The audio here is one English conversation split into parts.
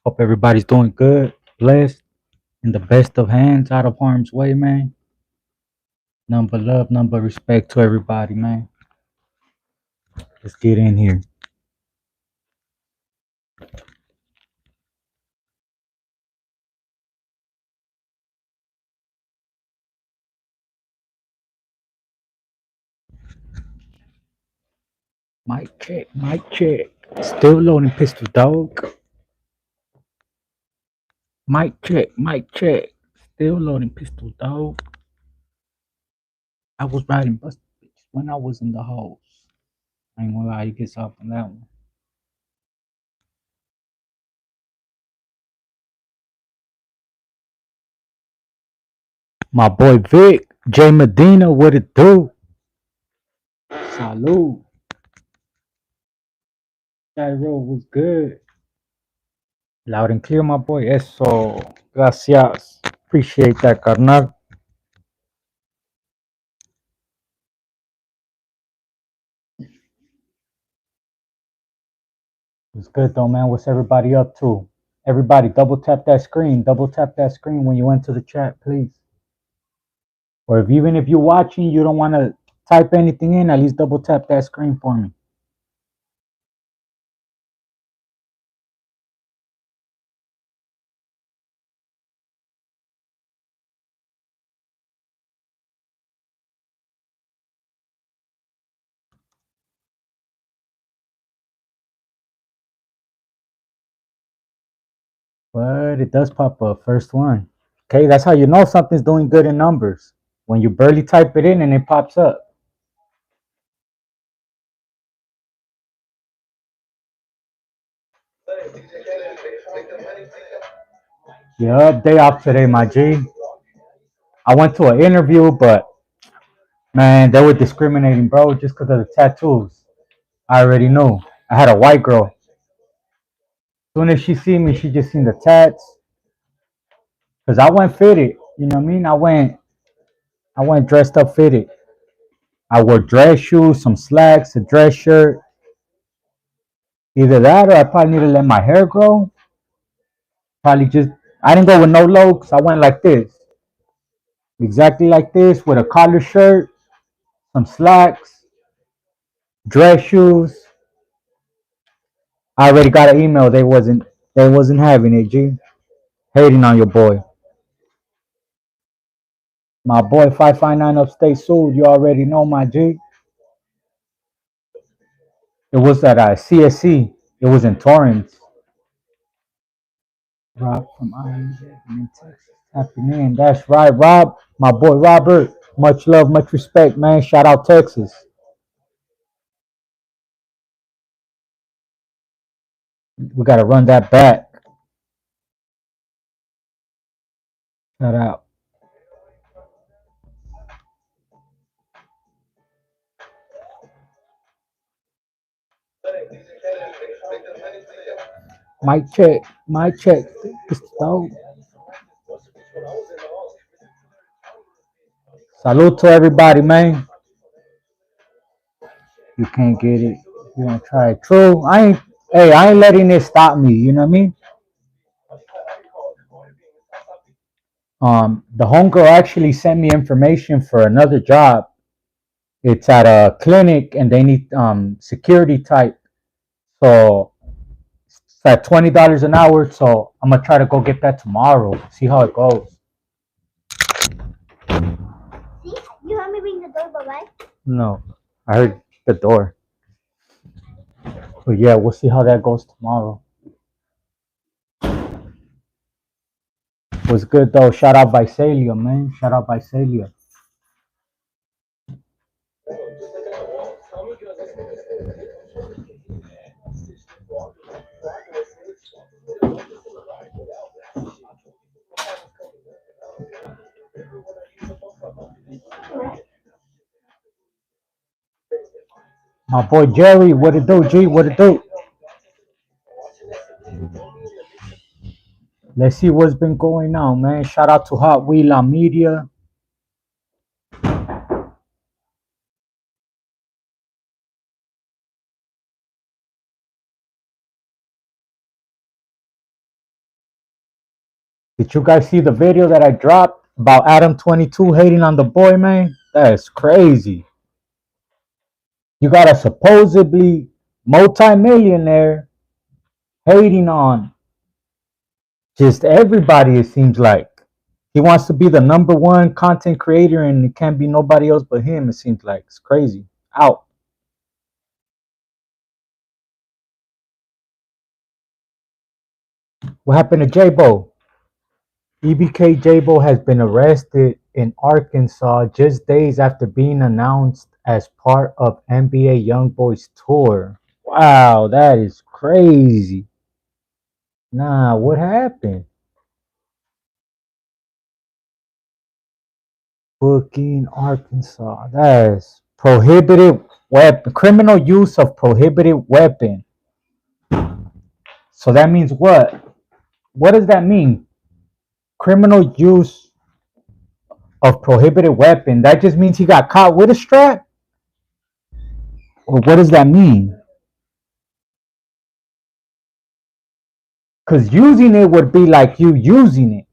Hope everybody's doing good, blessed, in the best of hands, out of harm's way, man. None but love, none but respect to everybody, man. Let's get in here. Mic check, mic check. Still loading pistol, dog. Mic check, mic check. Still loading pistol, dog. I was riding bus when I was in the house. I ain't gonna lie, you get off on that one. My boy Vic, J Medina, what it do? Salud. That road was good. Loud and clear, my boy. Eso. Gracias. Appreciate that, carnal. It's good though, man. What's everybody up to? Everybody, double tap that screen. Double tap that screen when you enter the chat, please. Or if even if you're watching, you don't want to type anything in, at least double tap that screen for me. But it does pop up. First one. Okay, that's how you know something's doing good in numbers. When you barely type it in and it pops up. Yeah, day off today, my G. I went to an interview, but man, they were discriminating, bro, just because of the tattoos. I already knew. I had a white girl. As soon as she see me, she just seen the tats. Cause I went fitted. You know what I mean? I went dressed up fitted. I wore dress shoes, some slacks, a dress shirt. Either that or I probably need to let my hair grow. Probably just I didn't go with no looks. I went like this. Exactly like this with a collar shirt, some slacks, dress shoes. I already got an email. They wasn't having it, G. Hating on your boy. My boy 559 Upstate Soul, you already know my G. It was at CSC. It was in Torrance. Rob from in Texas. Tapping in. That's right, Rob. My boy Robert. Much love, much respect, man. Shout out Texas. We gotta run that back. Shout out. Mic check. Mic check. Salute to everybody, man. You can't get it. You wanna try it. True. I ain't letting it stop me. You know what I mean? The homegirl actually sent me information for another job. It's at a clinic and they need security type. So it's at $20 an hour. So I'm gonna try to go get that tomorrow. See how it goes. See, you want me to ring the doorbell, right? No, I heard the door. But yeah, we'll see how that goes tomorrow. Was good though. Shout out Visalia, man. Shout out Visalia. My boy Jerry, what it do, G? What it do? Let's see what's been going on, man. Shout out to Hot Wheel Media. Did you guys see the video that I dropped about Adam 22 hating on the boy, man? That's crazy. You got a supposedly multi-millionaire hating on just everybody, it seems like. He wants to be the number one content creator and it can't be nobody else but him, it seems like. It's crazy. Out. What happened to J-Bo? EBK J-Bo has been arrested in Arkansas just days after being announced as part of NBA YoungBoy's tour. Wow, that is crazy. Nah, what happened? Booking Arkansas. That's prohibited weapon. Criminal use of prohibited weapon. So that means what? What does that mean? Criminal use of prohibited weapon. That just means he got caught with a strap? Or what does that mean? Because using it would be like you using it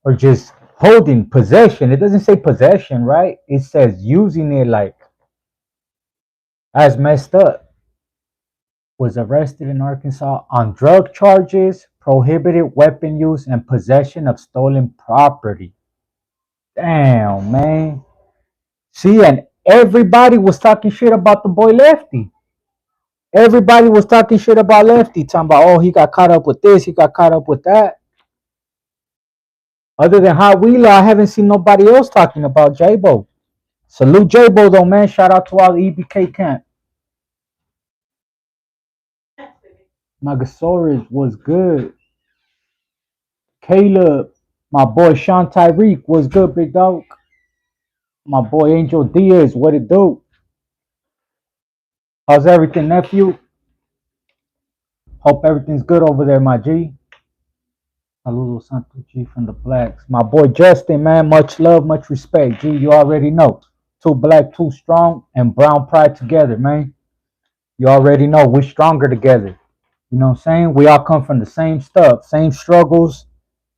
or just holding possession. It doesn't say possession, right? It says using it like as messed up. Was arrested in Arkansas on drug charges, prohibited weapon use, and possession of stolen property. Damn, man. See, and everybody was talking shit about the boy Lefty. Everybody was talking shit about Lefty, talking about, oh, he got caught up with this, he got caught up with that. Other than Hot Wheeler, I haven't seen nobody else talking about J-Bo. Salute J-Bo, though, man. Shout out to all the EBK camp. Magasaurus was good. Caleb, my boy Sean Tyreek was good, big dog. My boy Angel Diaz, what it do? How's everything, nephew? Hope everything's good over there, my G. Saludos Santo G from the Blacks. My boy Justin, man, much love, much respect. G, you already know. Two black, two strong, and brown pride together, man. You already know we're stronger together. You know what I'm saying? We all come from the same stuff, same struggles,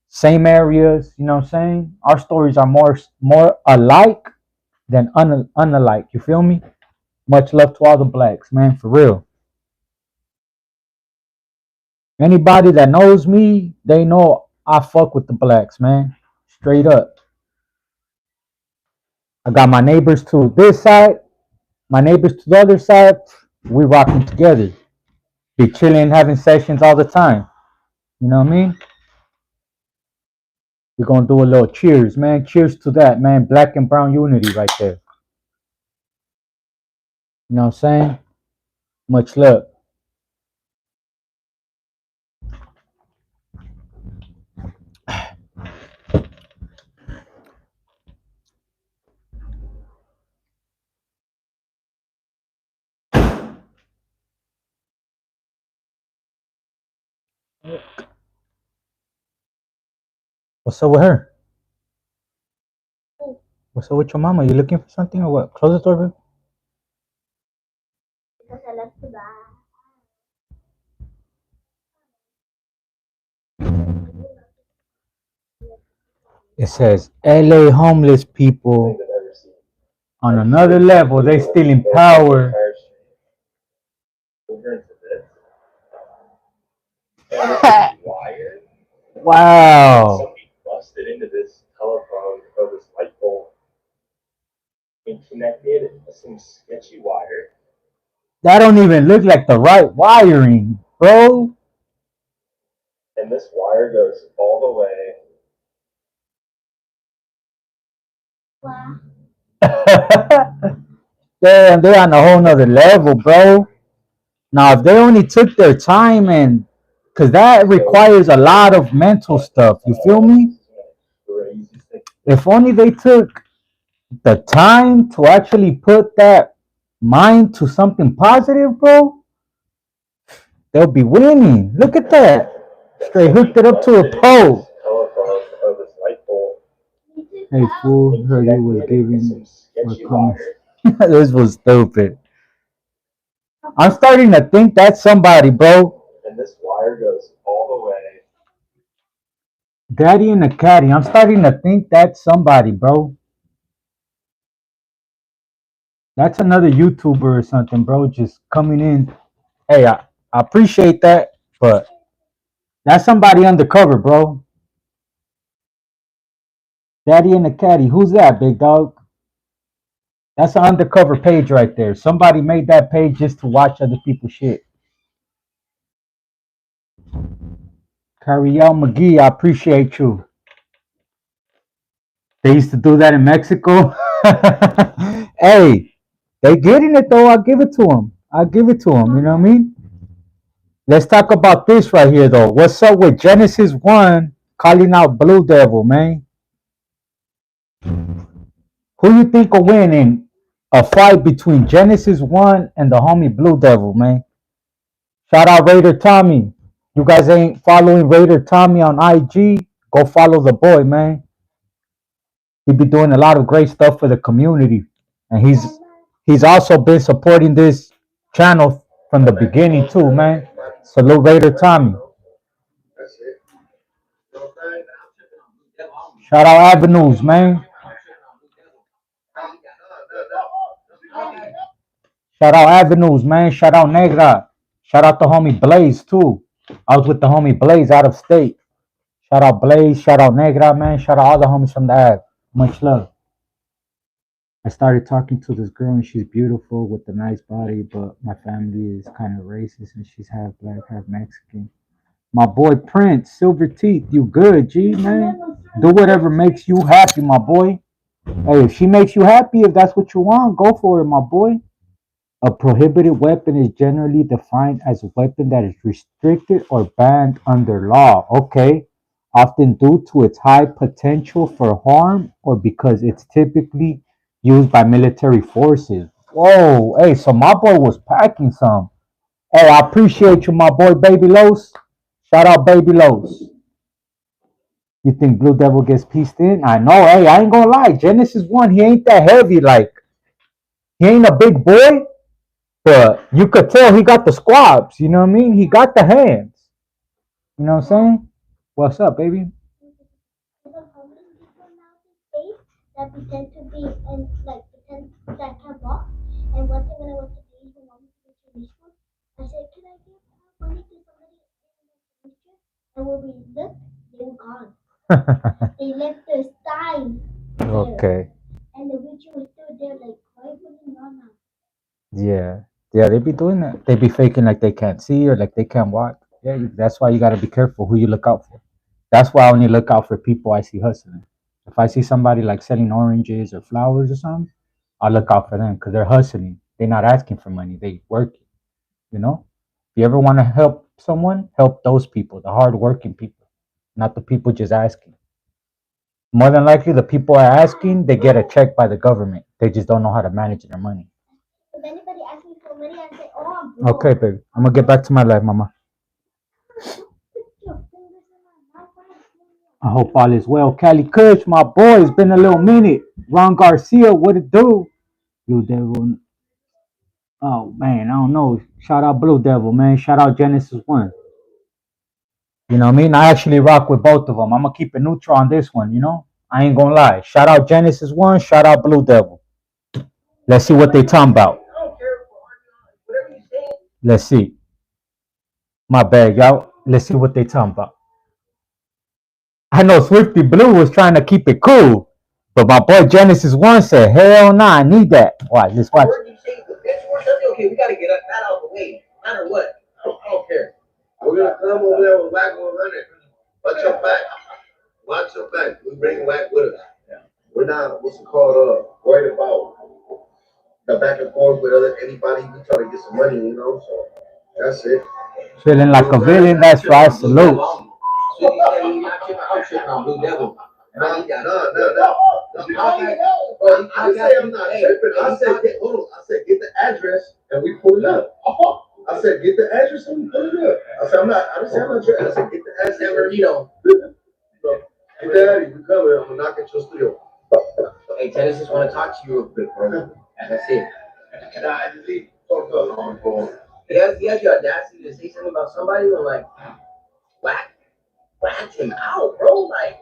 same areas. You know what I'm saying? Our stories are more alike than unalike. You feel me? Much love to all the blacks, man, for real. Anybody that knows me, they know I fuck with the blacks, man. Straight up. I got my neighbors to this side, my neighbors to the other side. We rocking together. Be chilling, having sessions all the time. You know what I mean? We're gonna do a little cheers, man. Cheers to that, man. Black and brown unity right there. You know what I'm saying? Much love. What's up with her? What's up with your mama? You looking for something or what? Close the door, babe. It says LA homeless people on another level. They still in power. Wow. Busted into this telephone or this light bulb and connected some sketchy wire. That don't even look like the right wiring, bro. And this wire goes all the way. Wow. Damn, they're on a whole nother level, bro. Now, if they only took their time and, because that requires a lot of mental stuff, you feel me? If only they took the time to actually put that mind to something positive, bro, they'll be winning. Look at that. Straight hooked it up to a pole. Hey, fool, heard you was giving or coming. This was stupid. I'm starting to think that's somebody, bro. And this wire goes all the way. Daddy and the Caddy. I'm starting to think that's somebody, bro. That's another YouTuber or something, bro. Just coming in. Hey, I appreciate that, but that's somebody undercover, bro. Daddy and the Caddy. Who's that, big dog? That's an undercover page right there. Somebody made that page just to watch other people's shit. Cariel McGee, I appreciate you. They used to do that in Mexico. Hey, they getting it though. I'll give it to them. I'll give it to them. You know what I mean? Let's talk about this right here though. What's up with Genesis One calling out Blue Devil, man? Who you think will win in a fight between Genesis One and the homie Blue Devil, man? Shout out Raider Tommy. You guys ain't following Raider Tommy on IG? Go follow the boy, man. He be doing a lot of great stuff for the community, and he's also been supporting this channel from the beginning too, man. Salute Raider Tommy. Shout out Avenues, man. Shout out Avenues, man. Shout out Negra. Shout out the homie Blaze too. I was with the homie Blaze out of state. Shout out Blaze. Shout out Negra, man. Shout out all the homies from the Ave. Much love. I started talking to this girl and she's beautiful with a nice body, but my family is kind of racist and she's half black, half Mexican. My boy Prince, Silver Teeth, you good, G, man? Do whatever makes you happy, my boy. Hey, if she makes you happy, if that's what you want, go for it, my boy. A prohibited weapon is generally defined as a weapon that is restricted or banned under law. Okay. Often due to its high potential for harm or because it's typically used by military forces. Whoa, hey, so my boy was packing some. Hey, I appreciate you, my boy, Baby Los. Shout out, Baby Los. You think Blue Devil gets pieced in? I know, hey, I ain't gonna lie. Genesis 1, he ain't that heavy. Like, he ain't a big boy, but you could tell he got the squabs. You know what I mean? He got the hands. You know what I'm saying? What's up, baby? That pretend to be and like pretend that can walk. And one thing when I went to the Asian mom to the school, I said, "Can I give money to somebody in the future?" And when we looked, they were gone. They left their sign. Okay. And the witcher was still there, like, why putting on now? Yeah. Yeah, they be doing that. They be faking like they can't see or like they can't watch. Yeah, that's why you gotta be careful who you look out for. That's why I only look out for people I see hustling. If I see somebody like selling oranges or flowers or something, I'll look out for them because they're hustling. They're not asking for money. They working. You know. If you ever want to help someone, help those people, the hardworking people, not the people just asking. More than likely, the people are asking, they get a check by the government. They just don't know how to manage their money. If anybody asks me for money, I say, "Oh, I'm broke." Okay, baby. I'm gonna get back to my life, mama. I hope all is well. Cali Kush, my boy, it's been a little minute. Ron Garcia, what it do? Blue Devil. Oh man, I don't know. Shout out Blue Devil, man. Shout out Genesis One. You know what I mean? I actually rock with both of them. I'm gonna keep it neutral on this one. You know, I ain't gonna lie. Shout out Genesis One. Shout out Blue Devil. Let's see what they talking about. Let's see. My bad, y'all. Let's see what they talking about. I know Swifty Blue was trying to keep it cool, but my boy Genesis One said, "Hell nah, I need that." Watch, let's watch. Okay, we gotta get that out of the way, no matter what. I don't care. We're gonna come over there with Whack 100. Watch your back. Watch your back. We bring Whack with us. We're not what's it called worried about the back and forth with anybody. We try to get some money, you know. So that's it. Feeling like a villain. That's right. Salute. I'm tripping on Blue Devil. No. I said I'm not tripping. I said, hold on. I said, get the address and we pull it up. I said, get the address and we pull it up. I said, I didn't say I'm not tripping. I said, get the address. San Bernardino. So, get that. You can come in. I'm going to knock at your studio. Hey, Dennis, just want to talk to you real quick, bro. That's it. I just leave. He has the audacity to say something about somebody and like, whack. catch him out, bro. Like,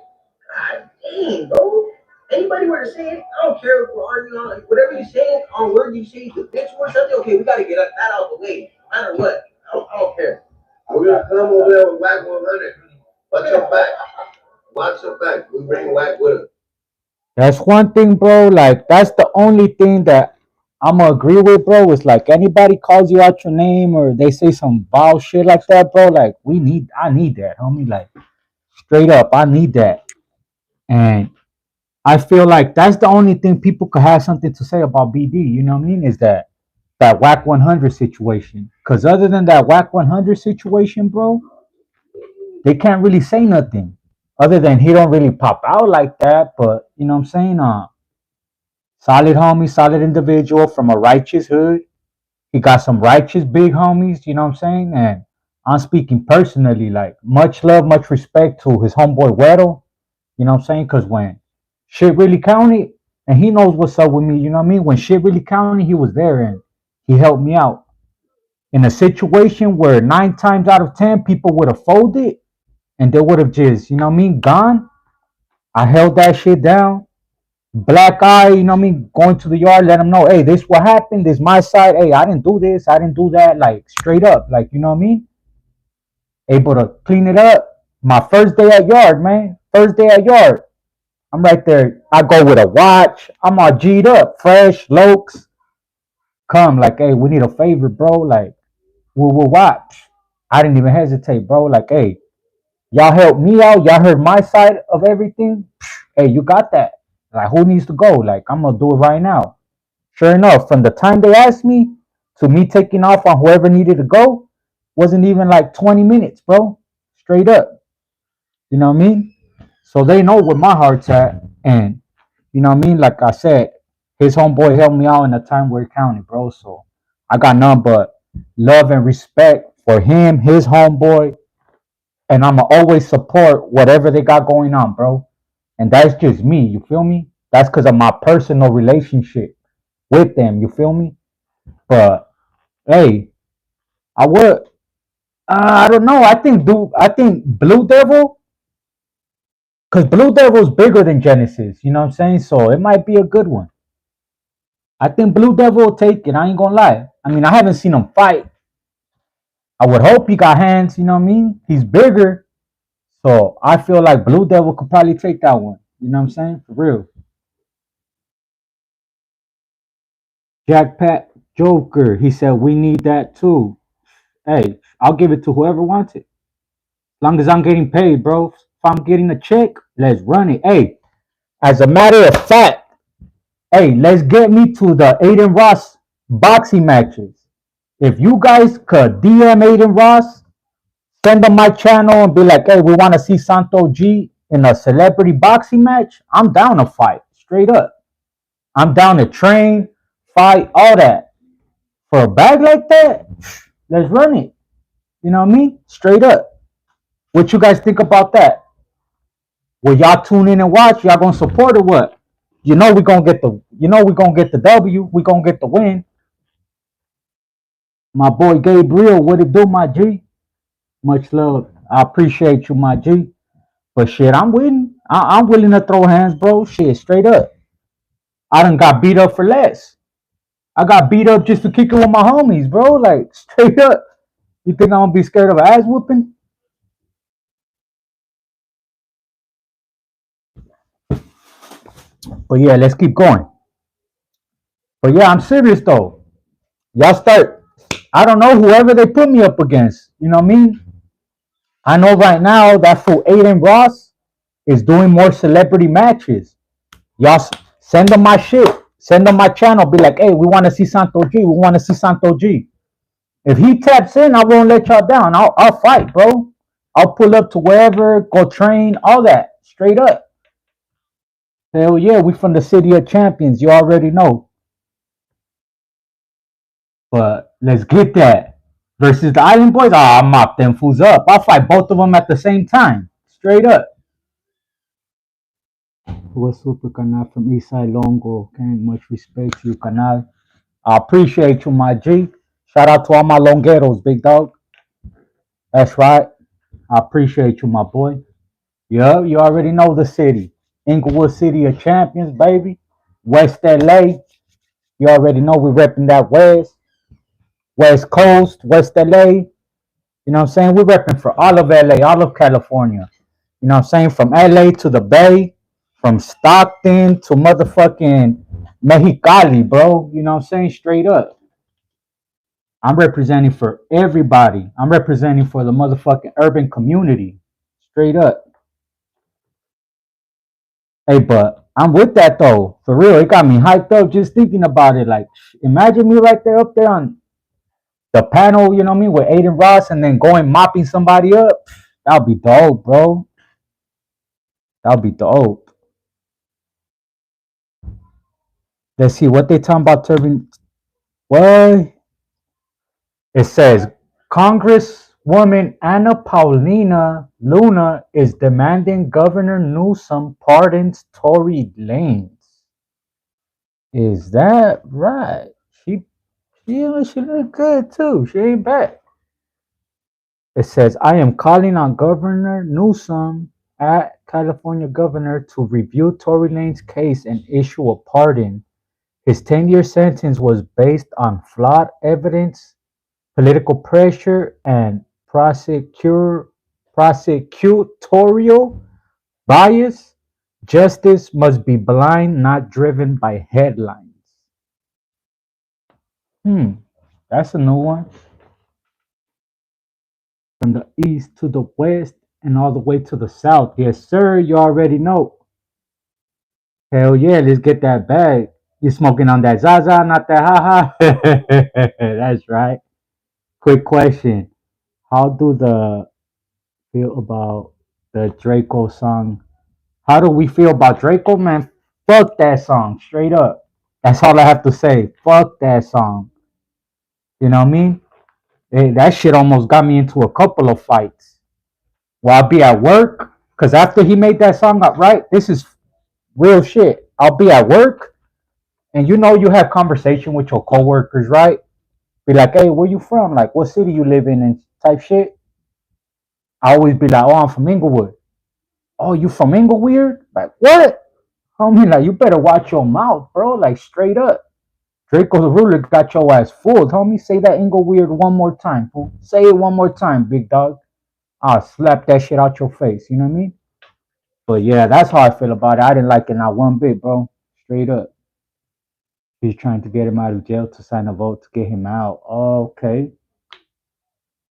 god dang, bro. Anybody were to say it, I don't care if we're arguing on whatever you say on word you say the bitch or something. Okay, we gotta get that out of the way, no matter what. I don't care. We're gonna come over there with Whack 100. Watch your back. Watch your back. We bring Whack with us. That's one thing, bro. Like that's the only thing that I'ma agree with, bro. Is like anybody calls you out your name or they say some foul shit like that, bro. Like I need that, homie. Like straight up, I need that. And I feel like that's the only thing people could have something to say about BD. You know what I mean? Is that Whack 100 situation? Because other than that Whack 100 situation, bro, they can't really say nothing. Other than he don't really pop out like that, but you know what I'm saying? Solid homie, solid individual from a righteous hood. He got some righteous big homies, you know what I'm saying? And I'm speaking personally, like much love, much respect to his homeboy Weddle, you know what I'm saying? Because when shit really counted, and he knows what's up with me, you know what I mean? When shit really counted, he was there and he helped me out. In a situation where 9 times out of 10 people would have folded and they would have just, you know what I mean, gone, I held that shit down. Black eye, you know what I mean, going to the yard, let them know, hey, this what happened, this my side, hey, I didn't do this, I didn't do that, like straight up, like you know what I mean, able to clean it up. My first day at yard, man, first day at yard, I'm right there. I go with a watch, I'm all G'd up, fresh, lokes, come like, hey, we need a favor, bro, like we'll watch. I didn't even hesitate, bro, like, hey, y'all helped me out, y'all heard my side of everything, hey, you got that, like who needs to go, like I'm gonna do it right now. Sure enough, from the time they asked me to me taking off on whoever needed to go, wasn't even like 20 minutes, bro. Straight up. You know what I mean? So they know where my heart's at. And you know what I mean? Like I said, his homeboy helped me out in a time where it counted, bro. So I got none but love and respect for him, his homeboy, and I'ma always support whatever they got going on, bro. And that's just me, you feel me? That's because of my personal relationship with them, you feel me? But hey, I would. I don't know. I think Blue Devil, because Blue Devil's bigger than Genesis. You know what I'm saying? So it might be a good one. I think Blue Devil will take it. I ain't gonna lie. I mean, I haven't seen him fight. I would hope he got hands. You know what I mean? He's bigger, so I feel like Blue Devil could probably take that one. You know what I'm saying? For real. Jack Pat Joker. He said we need that too. Hey, I'll give it to whoever wants it. As long as I'm getting paid, bro. If I'm getting a check, let's run it. Hey, as a matter of fact, hey, let's get me to the Aiden Ross boxing matches. If you guys could DM Aiden Ross, send him my channel and be like, hey, we want to see Santo G in a celebrity boxing match, I'm down to fight. Straight up. I'm down to train, fight, all that. For a bag like that, let's run it. You know what I mean? Straight up. What you guys think about that? Will y'all tune in and watch? Y'all gonna support or what? We gonna get the W. We gonna get the win. My boy Gabriel, what it do, my G? Much love. I appreciate you, my G. But shit, I'm willing. I'm willing to throw hands, bro. Shit, straight up. I done got beat up for less. I got beat up just to kick it with my homies, bro. Like straight up. You think I'm gonna be scared of ass whooping? But yeah, let's keep going. But yeah, I'm serious though. Y'all start. I don't know whoever they put me up against. You know what I mean? I know right now that fool Aiden Ross is doing more celebrity matches. Y'all send them my shit. Send them my channel. Be like, hey, we want to see Santo G. We want to see Santo G. If he taps in, I won't let y'all down. I'll fight, bro. I'll pull up to wherever, go train, all that. Straight up. Hell yeah, we from the city of champions. You already know. But let's get that. Versus the Island Boys, I'll mop them fools up. I'll fight both of them at the same time. Straight up. What's super canal from Eastside Longo? Okay, much respect to you, canal. I appreciate you, my G. Shout out to all my longueros, big dog. That's right. I appreciate you, my boy. Yeah, you already know the city. Inglewood City of Champions, baby. West LA. You already know we repping that West Coast, West LA. You know what I'm saying? We're repping for all of LA, all of California. You know what I'm saying? From LA to the Bay, from Stockton to motherfucking Mexicali, bro. You know what I'm saying? Straight up. I'm representing for everybody. I'm representing for the motherfucking urban community. Straight up. Hey, but I'm with that though. For real. It got me hyped up just thinking about it. Like, imagine me right there up there on the panel, you know what I mean, with Aiden Ross and then going mopping somebody up. That'll be dope, bro. That'll be dope. Let's see what they talking about turbine. What? It says Congresswoman Anna Paulina Luna is demanding Governor Newsom pardons Tory Lanez. Is that right? She look good too. She ain't bad. It says I am calling on Governor Newsom at California governor to review Tory Lanez's case and issue a pardon. His 10-year sentence was based on flawed evidence, political pressure, and prosecutorial bias. Justice must be blind, not driven by headlines. Hmm, that's a new one. From the east to the west and all the way to the south. Yes, sir. You already know. Hell yeah, let's get that bag. You smoking on that Zaza, not that haha? That's right. Quick question. How do the feel about the Draco song? How do we feel about Draco, man? Fuck that song, straight up. That's all I have to say. Fuck that song. You know what I mean? Hey, that shit almost got me into a couple of fights. While I'll be at work, because after he made that song up, right? This is real shit. I'll be at work, and you know you have conversation with your coworkers, right? Be like, hey, where you from? Like, what city you live in and type shit. I always be like, oh, I'm from Inglewood. Oh, you from Inglewood? Like, what? Homie, like, you better watch your mouth, bro. Like, straight up. Draco the Ruler got your ass fooled, homie. Say that Inglewood one more time, fool. Say it one more time, big dog. I'll slap that shit out your face. You know what I mean? But yeah, that's how I feel about it. I didn't like it not one bit, bro. Straight up. He's trying to get him out of jail to sign a vote to get him out. Okay.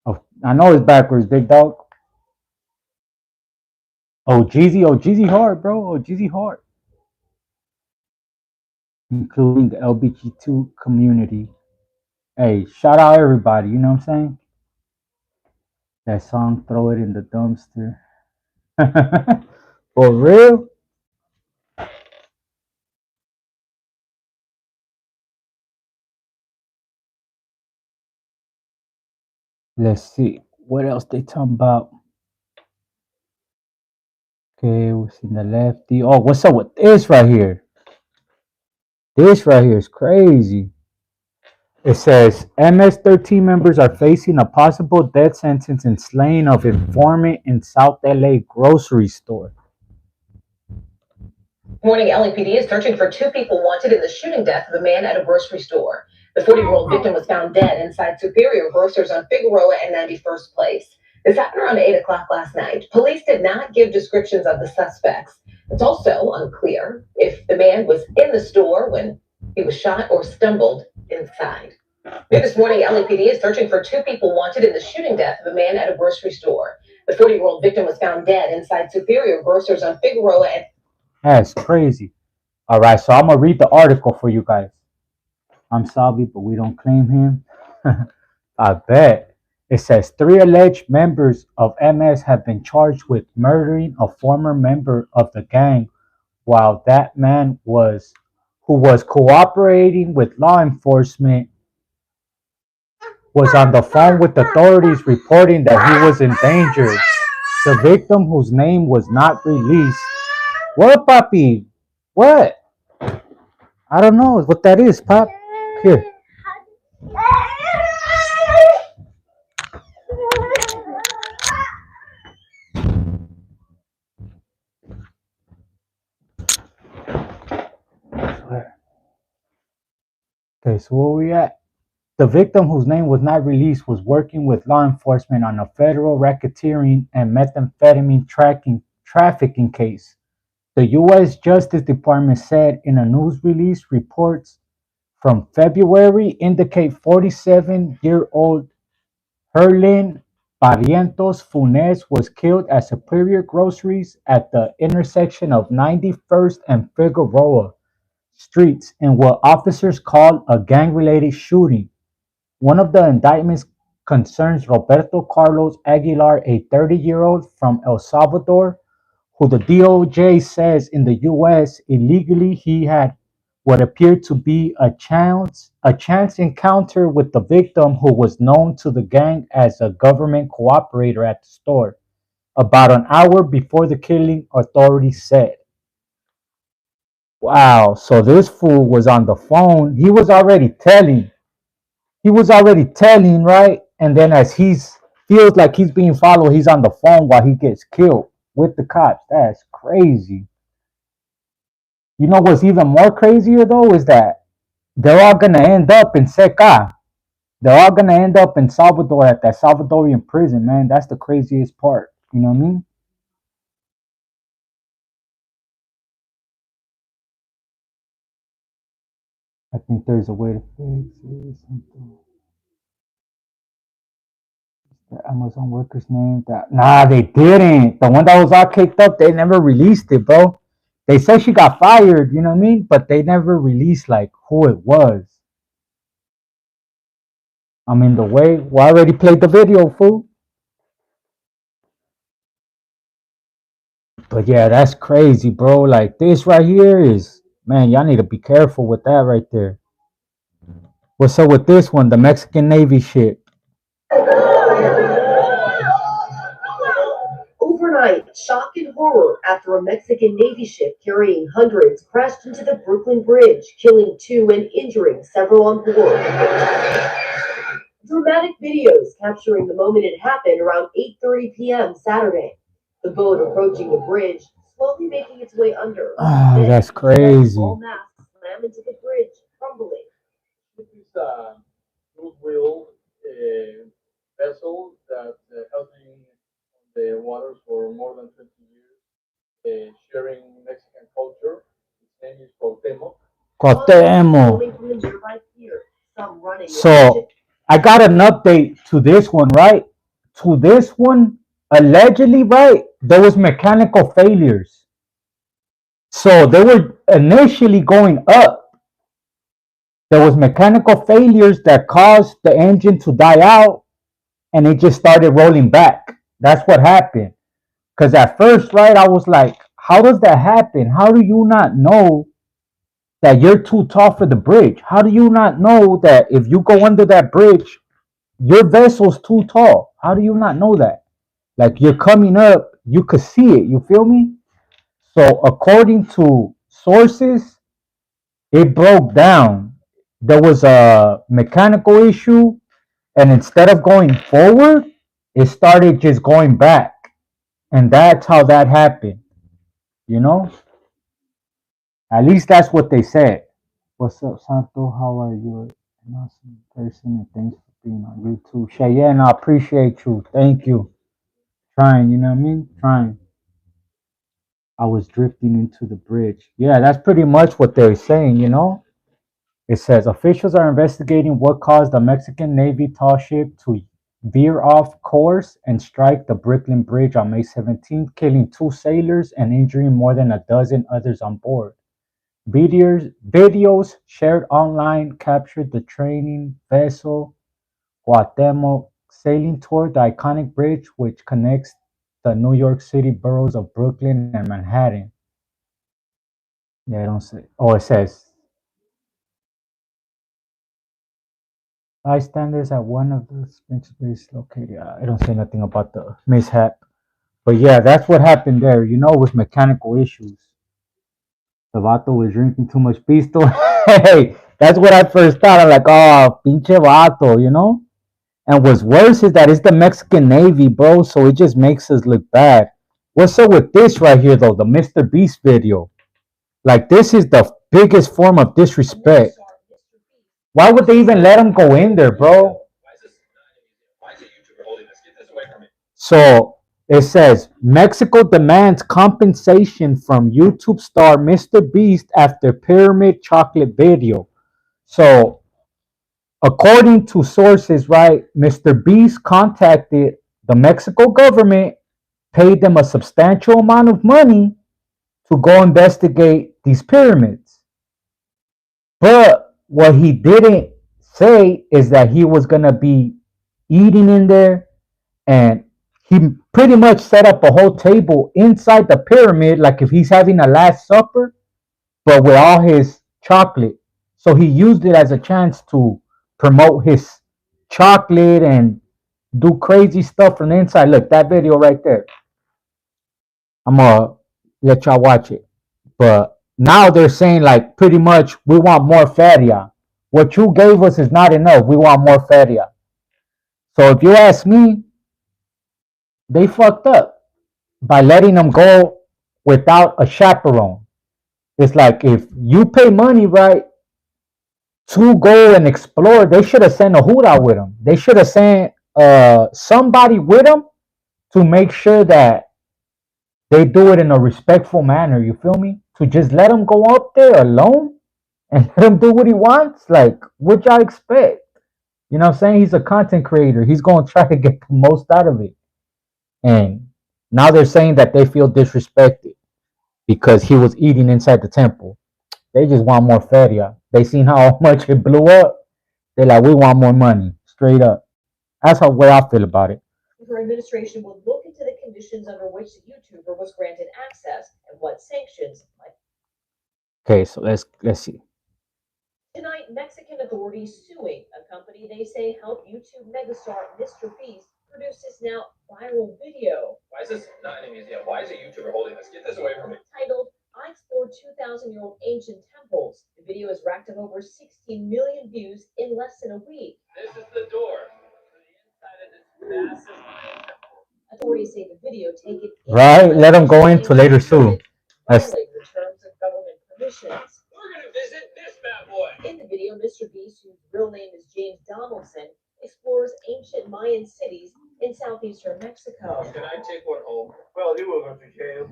Oh, I know it's backwards, big dog. Oh, Jeezy hard, bro. Oh, Jeezy hard. Including the LBG2 community. Hey, shout out everybody, you know what I'm saying? That song, Throw It in the Dumpster. For real? Let's see. What else they talking about? Okay, what's in the lefty? Oh, what's up with this right here? This right here is crazy. It says MS-13 members are facing a possible death sentence in slaying of informant in South LA grocery store. Morning, LAPD is searching for two people wanted in the shooting death of a man at a grocery store. The 40-year-old victim was found dead inside Superior Grocers on Figueroa and 91st Place. This happened around 8 o'clock last night. Police did not give descriptions of the suspects. It's also unclear if the man was in the store when he was shot or stumbled inside. New this morning, LAPD is searching for two people wanted in the shooting death of a man at a grocery store. The 40-year-old victim was found dead inside Superior Grocers on Figueroa and That's crazy. All right, so I'm gonna read the article for you guys. I'm sorry, but we don't claim him. I bet. It says three alleged members of MS have been charged with murdering a former member of the gang while that man who was cooperating with law enforcement was on the phone with authorities reporting that he was in danger. The victim, whose name was not released. What, papi? What? I don't know what that is, pop. Here. Okay, so where we at? The victim, whose name was not released, was working with law enforcement on a federal racketeering and methamphetamine trafficking case. The U.S. Justice Department said in a news release. Reports from February indicate 47-year-old Herlin Barrientos Funes was killed at Superior Groceries at the intersection of 91st and Figueroa Streets in what officers called a gang-related shooting. One of the indictments concerns Roberto Carlos Aguilar, a 30-year-old from El Salvador, who the DOJ says in the U.S. illegally he had what appeared to be a chance encounter with the victim, who was known to the gang as a government cooperator at the store. About an hour before the killing, authorities said. Wow, so this fool was on the phone. He was already telling, right? And then as he's feels like he's being followed, he's on the phone while he gets killed with the cops. That's crazy. You know what's even more crazier though is that they're all gonna end up in Seca. They're all gonna end up in Salvador at that Salvadorian prison, man. That's the craziest part. You know what I mean? I think there's a way to fix it. Something. The Amazon worker's name. That nah, they didn't. The one that was all kicked up, they never released it, bro. They said she got fired. You know what I mean? But they never released like who it was. I mean, the way we already played the video, fool. But yeah, that's crazy, bro. Like this right here is, man, y'all need to be careful with that right there. What's up with this one? The Mexican Navy ship. Overnight, shock and horror after a Mexican Navy ship carrying hundreds crashed into the Brooklyn Bridge, killing two and injuring several on board. Dramatic videos capturing the moment it happened around 8:30 p.m. Saturday. The boat approaching the bridge, slowly making its way under. Oh, Then, that's suddenly, crazy. all masts slam into the bridge, crumbling. This is a goodwill vessel that has been on the waters for more than 20 years, sharing Mexican culture. Its name is Cuauhtemoc. Cuauhtemoc. Coming from the nearby pier, some running. So I got an update to this one, right? To this one, allegedly, right? There was mechanical failures. So they were initially going up. There was mechanical failures that caused the engine to die out, and it just started rolling back. That's what happened. Because at first, right, I was like, how does that happen? How do you not know that you're too tall for the bridge? How do you not know that if you go under that bridge, your vessel's too tall? How do you not know that? Like you're coming up, you could see it. You feel me? So according to sources, it broke down. There was a mechanical issue, and instead of going forward, it started just going back. And that's how that happened. You know? At least that's what they said. What's up, Santo? How are you? An awesome person, and thanks for being on YouTube. Cheyenne, I appreciate you. Thank you. Trying, you know what I mean? Trying. I was drifting into the bridge. Yeah, that's pretty much what they're saying, you know? It says officials are investigating what caused the Mexican Navy tall ship to veer off course and strike the Brooklyn Bridge on May 17th, killing two sailors and injuring more than a dozen others on board. Videos shared online captured the training vessel Cuauhtemoc sailing toward the iconic bridge which connects the New York City boroughs of Brooklyn and Manhattan. Yeah, I don't say. Oh, it says bystanders at one of the spaces located. Yeah, I don't say nothing about the mishap. But yeah, that's what happened there. You know, it was mechanical issues. The vato was drinking too much pisto. Hey, that's what I first thought. I'm like, oh, pinche vato, you know? And what's worse is that it's the Mexican Navy, bro. So it just makes us look bad. What's up with this right here, though? The MrBeast video. Like, this is the biggest form of disrespect. Why would they even let him go in there, bro? So it says Mexico demands compensation from YouTube star MrBeast after pyramid chocolate video. So according to sources, right, MrBeast contacted the Mexico government, paid them a substantial amount of money to go investigate these pyramids. But what he didn't say is that he was gonna be eating in there, and he pretty much set up a whole table inside the pyramid, like if he's having a last supper, but with all his chocolate. So he used it as a chance to promote his chocolate and do crazy stuff from the inside. Look, that video right there. I'm gonna let y'all watch it. But now they're saying like pretty much we want more feria. What you gave us is not enough. We want more feria. So if you ask me, they fucked up by letting them go without a chaperone. It's like if you pay money, right, to go and explore, they should have sent a hoot out with them. They should have sent somebody with them to make sure that they do it in a respectful manner. You feel me? To just let him go up there alone and let him do what he wants. Like, what y'all expect? You know what I'm saying? He's a content creator. He's going to try to get the most out of it. And now they're saying that they feel disrespected because he was eating inside the temple. They just want more feria. They seen how much it blew up. They're like, we want more money, straight up. That's how way I feel about it. Her administration would look into the conditions under which the YouTuber was granted access and what sanctions might. Okay, so let's see. Tonight, Mexican authorities suing a company they say helped YouTube megastar MrBeast produce this now viral video. Why is this not in a museum? Why is a YouTuber holding this? Get this away from me. Titled, I explored 2,000-year-old ancient temples. The video has racked up over 16 million views in less than a week. This is the door to the inside of this massive temple. Authorities say the video taken right. Let them go into later soon. Violating the terms of government permissions. We're gonna visit this bad boy. In the video, MrBeast, whose real name is James Donaldson, explores ancient Mayan cities in southeastern Mexico. Can I take one home? Well, you will go to jail.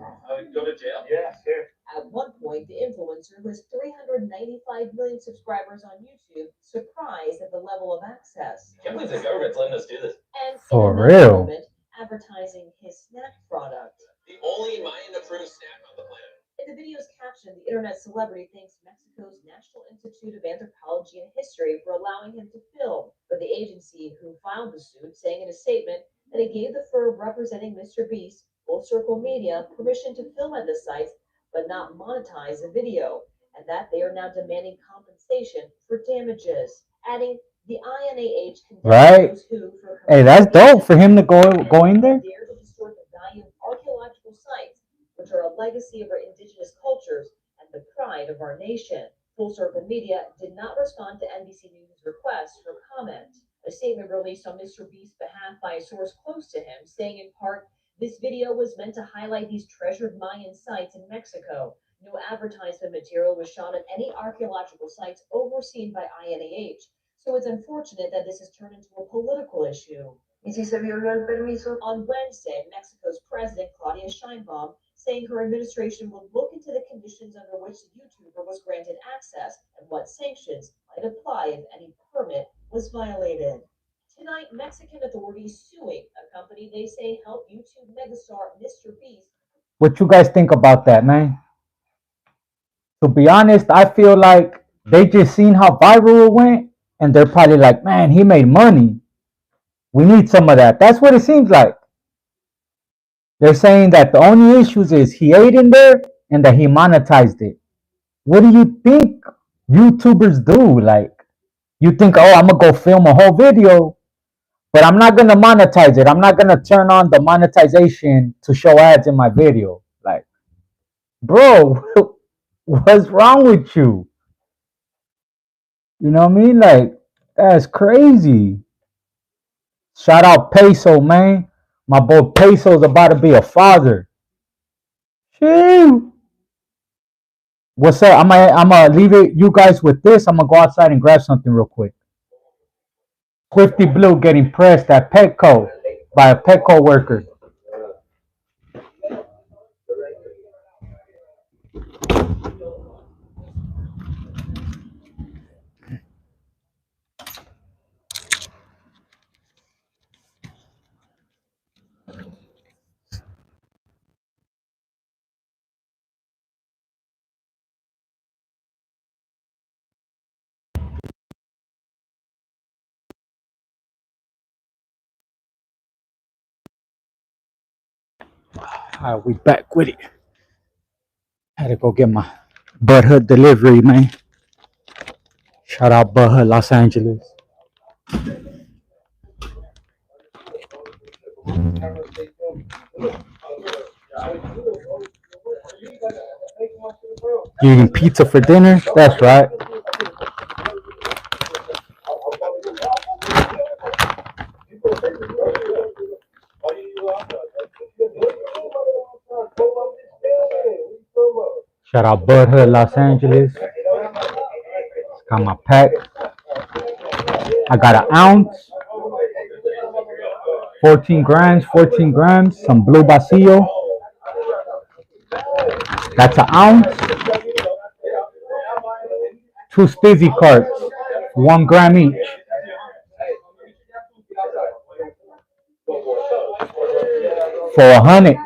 Go to jail? Yeah, sure. At one point, the influencer, who has 395 million subscribers on YouTube, surprised at the level of access. I can't believe the government's letting us do this. And for in real, moment, advertising his snack product. The only Mayan-approved snack on the planet. In the video's caption, the internet celebrity thanks Mexico's National Institute of Anthropology and History for allowing him to film, but the agency who filed the suit saying in a statement that it gave the firm representing MrBeast, Full Circle Media, permission to film at the sites but not monetize the video, and that they are now demanding compensation for damages, adding the INAH right? condemns those who, for Hey, that's dope for him to go in there. dare to distort the value of archaeological sites, which are a legacy of our indigenous cultures and the pride of our nation. Full Circle Media did not respond to NBC News' request for comment. A statement released on MrBeast's behalf by a source close to him, saying in part, this video was meant to highlight these treasured Mayan sites in Mexico. No advertisement material was shot at any archaeological sites overseen by INAH. So it's unfortunate that this has turned into a political issue. On Wednesday, Mexico's President Claudia Sheinbaum saying her administration will look into the conditions under which the YouTuber was granted access and what sanctions might apply if any permit was violated. Tonight, Mexican authorities suing a company they say helped YouTube megastar MrBeast. What you guys think about that, man? To be honest, I feel like they just seen how viral it went, and they're probably like, man, he made money. We need some of that. That's what it seems like. They're saying that the only issues is he ate in there and that he monetized it. What do you think YouTubers do? Like, you think, oh, I'm gonna go film a whole video, but I'm not gonna monetize it. I'm not gonna turn on the monetization to show ads in my video. Like, bro, what's wrong with you? You know what I mean? Like, that's crazy. Shout out Peso, man. My boy Peso's about to be a father. Shoo. What's up? I'm gonna leave it you guys with this. I'm gonna go outside and grab something real quick. Swifty Blue getting pressed at Petco by a Petco worker. All right, we back with it. Had to go get my Butthead delivery, man. Shout out Butthead, Los Angeles. You eating pizza for dinner? That's right. Shout out Butthead, Los Angeles. Got my pack. I got an ounce, 14 grams, some blue basilio. That's an ounce. 2 Stizzy carts, 1 gram each. For 100.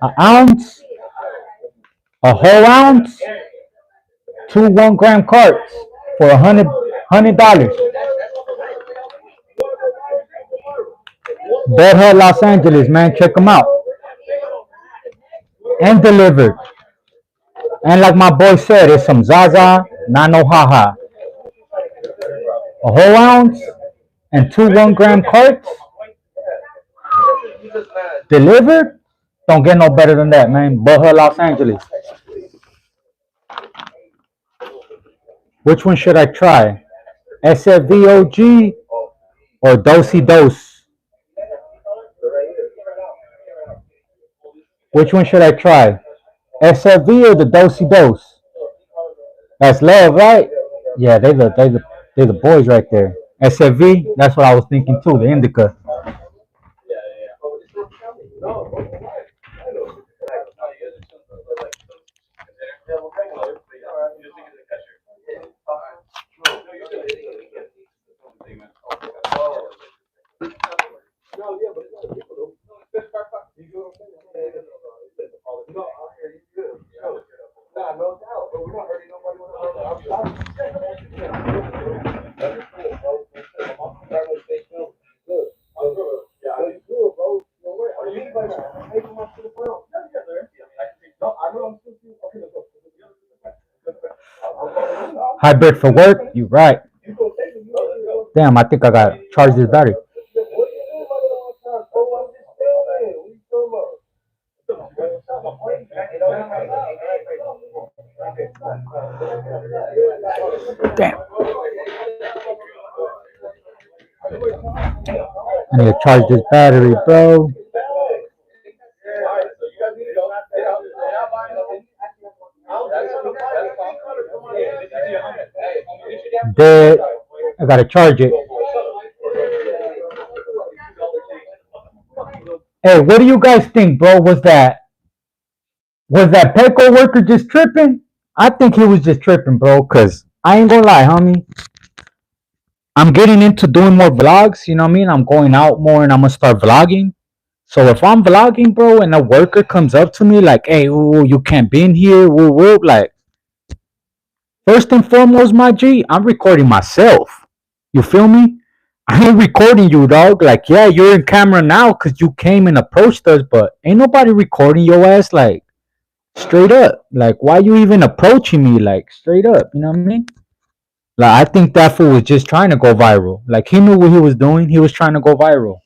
An ounce, a whole ounce, 2 1 gram carts for $100. Butthead, Los Angeles, man, check them out. And delivered. And like my boy said, it's some Zaza, not no haha. A whole ounce and 2 1 gram carts delivered. Don't get no better than that, man. Butthead, Los Angeles. Which one should I try? SFVOG or Dosey Dose? Which one should I try? SFV or the Dosey Dose? That's love, right? Yeah, they the boys right there. SFV, that's what I was thinking too, the indica. Hybrid for work? You right. Damn, I think I got to charge this battery. Damn. I need to charge this battery, bro. Dead. I gotta charge it. Hey, what do you guys think, bro? Was that Petco worker just tripping? I think he was just tripping, bro. Cause I ain't gonna lie, homie. I'm getting into doing more vlogs. You know what I mean? I'm going out more, and I'm gonna start vlogging. So if I'm vlogging, bro, and a worker comes up to me like, "Hey, ooh, you can't be in here," woo woo, like, first and foremost, my G, I'm recording myself. You feel me? I ain't recording you, dog. Like, yeah, you're in camera now because you came and approached us, but ain't nobody recording your ass, like, straight up. Like, why you even approaching me, like, straight up? You know what I mean? Like, I think that fool was just trying to go viral. Like, he knew what he was doing. He was trying to go viral.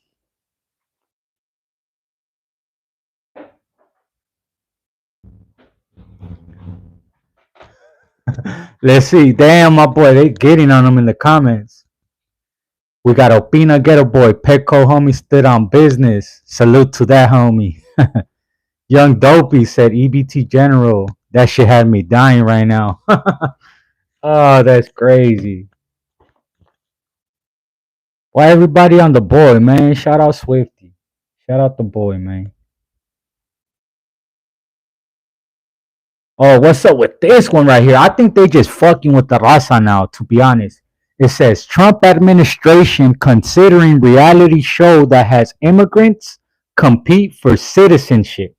Let's see. Damn, my boy, they getting on him in the comments. We got Opina Ghetto Boy. Petco homie stood on business. Salute to that homie. Young Dopey said EBT General. That shit had me dying right now. Oh, that's crazy. Why everybody on the boy, man? Shout out Swifty. Shout out the boy, man. Oh, what's up with this one right here? I think they just fucking with the raza now, to be honest. It says Trump administration considering reality show that has immigrants compete for citizenship.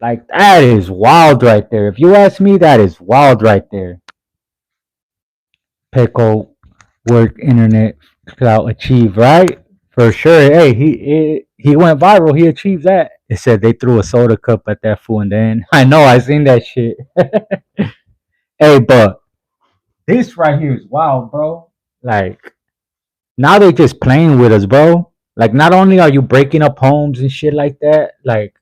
Like that is wild right there. If you ask me, that is wild right there. Pickle work internet clout achieve, right? For sure. Hey, he went viral. He achieved that. It said they threw a soda cup at that fool, and then I know I seen that shit. Hey, but this right here is wild, bro. Like now they just playing with us, bro. Like not only are you breaking up homes and shit like that, like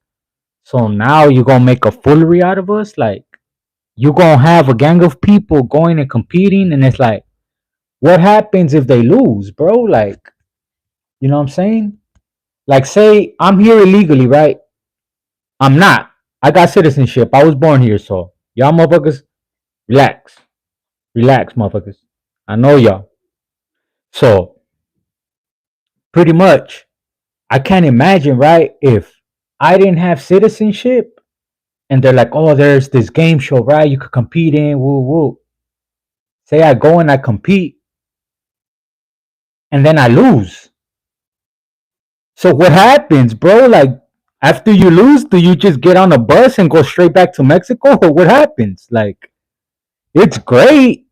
so now you gonna make a foolery out of us. Like you gonna have a gang of people going and competing, and it's like, what happens if they lose, bro? Like you know what I'm saying? Like say I'm here illegally, right? I'm not. I got citizenship. I was born here, so y'all motherfuckers, relax, relax, motherfuckers. I know y'all. So pretty much I can't imagine, right? If I didn't have citizenship and they're like, oh, there's this game show, right? You could compete in, woo woo. Say I go and I compete and then I lose. So what happens, bro? Like after you lose, do you just get on a bus and go straight back to Mexico? Or what happens? Like it's great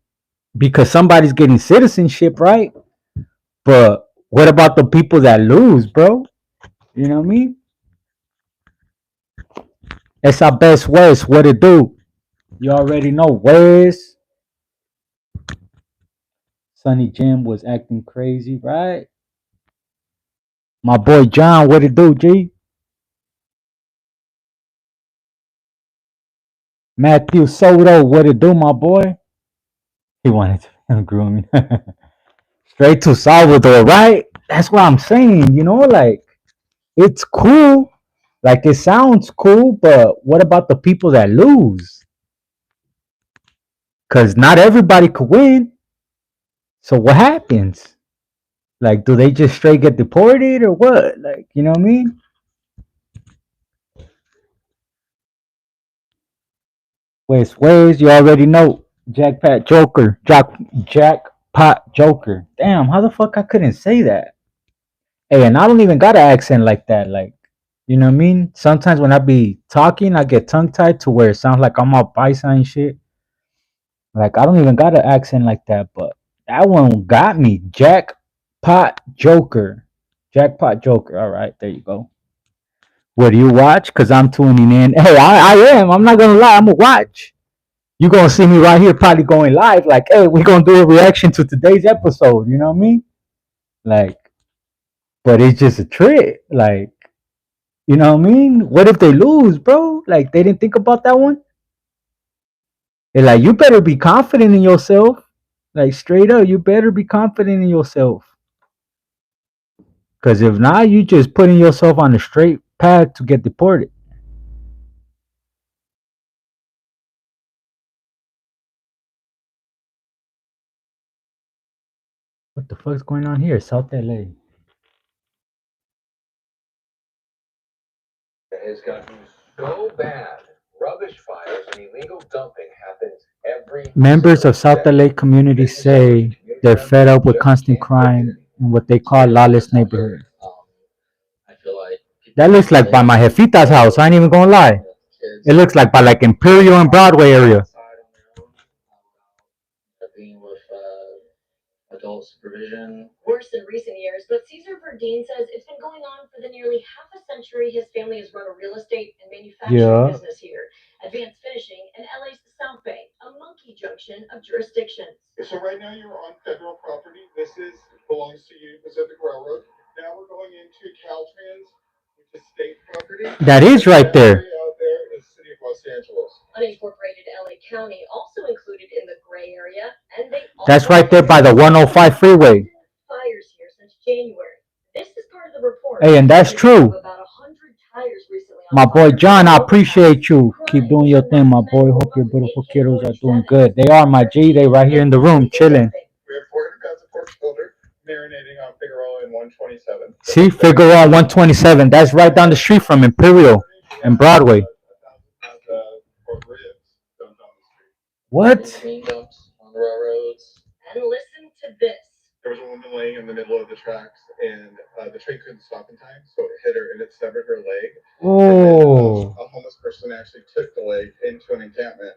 because somebody's getting citizenship, right? But what about the people that lose, bro? You know what I mean? It's our best West. What it do? You already know West. Sonny Jim was acting crazy, right? My boy John, what it do, G? Matthew Soto, what it do, my boy? He wanted to groom me. Straight to Salvador, right? That's what I'm saying, you know, like it's cool. Like it sounds cool, but what about the people that lose? Cause not everybody could win. So what happens? Like, do they just straight get deported or what? Like, you know what I mean? Where's you already know Jackpot Joker, Jackpot Joker. Damn, how the fuck I couldn't say that? Hey, and I don't even got an accent like that. Like, you know what I mean? Sometimes when I be talking, I get tongue tied to where it sounds like I'm all paisa and shit. Like, I don't even got an accent like that, but that one got me. Jackpot Joker. Jackpot Joker. All right, there you go. What do you watch? Cause I'm tuning in. Hey, I am. I'm not gonna lie. I'm gonna watch. You gonna see me right here, probably going live. Like, hey, we gonna do a reaction to today's episode. You know what I mean? Like, but it's just a trick. Like, you know what I mean? What if they lose, bro? Like, they didn't think about that one. They're like, you better be confident in yourself. Like, straight up, you better be confident in yourself. Cause if not, you just putting yourself on a straight path to get deported. What the fuck's going on here? South LA. Has gotten so bad. Rubbish fires and illegal dumping happens every Members single of South day. LA community say they're fed up with constant crime in what they call lawless neighborhoods. I feel like That looks like by my jefita's house. I ain't even gonna lie. It looks like by like Imperial and Broadway area. being with adult supervision. Worse in recent years, but Caesar Verdeen says it's been going on for the nearly half a century his family has run a real estate and manufacturing Yeah. business here. Advanced Finishing in LA's South Bay, a monkey junction of jurisdictions. So right now you're on federal property. This belongs to Union Pacific Railroad. Now we're going into Caltrans, which is state property. That is right there. Out there is the city of Los Angeles. Unincorporated LA County also included in the gray area, and they That's right there by the 105 freeway. Fires here since January. This is part of the report. Hey, and that's true. About 100 tires recently My boy John, I appreciate you. Keep doing your thing, my boy. Hope your beautiful kiddos are doing good. They are, my G. They right here in the room chilling. See, Figueroa 127. That's right down the street from Imperial and Broadway. What? And listen to this. There was a woman laying in the middle of the tracks, and the train couldn't stop in time, so it hit her and it severed her leg. Oh. A homeless person actually took the leg into an encampment.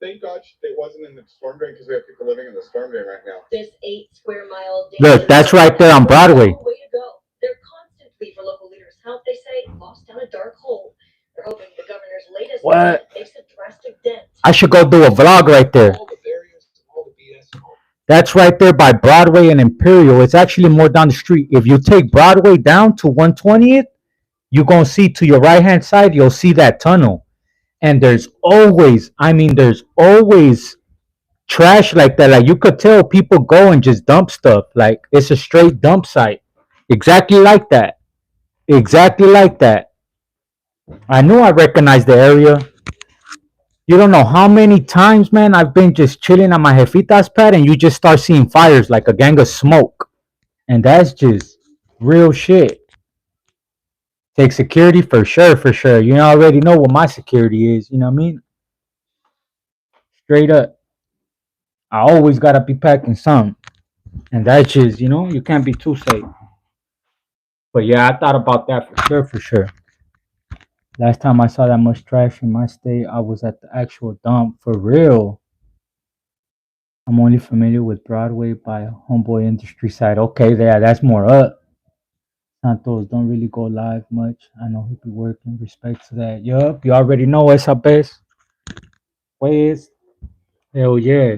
Thank God it wasn't in the storm drain because we have people living in the storm drain right now. This 8 square mile. Look, that's right there on Broadway. Way to go. They're constantly for local leaders' help. They say lost down a dark hole. They're hoping the governor's latest What? makes a drastic dent. I should go do a vlog right there. That's right there by Broadway and Imperial. It's actually more down the street. If you take Broadway down to 120th, you're going to see to your right hand side, you'll see that tunnel. And there's always trash like that. Like you could tell people go and just dump stuff. Like it's a straight dump site. Exactly like that. Exactly like that. I knew I recognized the area. You don't know how many times, man, I've been just chilling on my jefita's pad and you just start seeing fires like a gang of smoke. And that's just real shit. Take security for sure, for sure. You already know what my security is. You know what I mean? Straight up. I always gotta be packing some. And that's just, you can't be too safe. But yeah, I thought about that for sure, for sure. Last time I saw that much trash in my state, I was at the actual dump for real. I'm only familiar with Broadway by Homeboy Industry side. Okay, yeah, that's more up. Santos don't really go live much. I know he be working. Respect to that. Yup, you already know esa vez. Pues, hell yeah.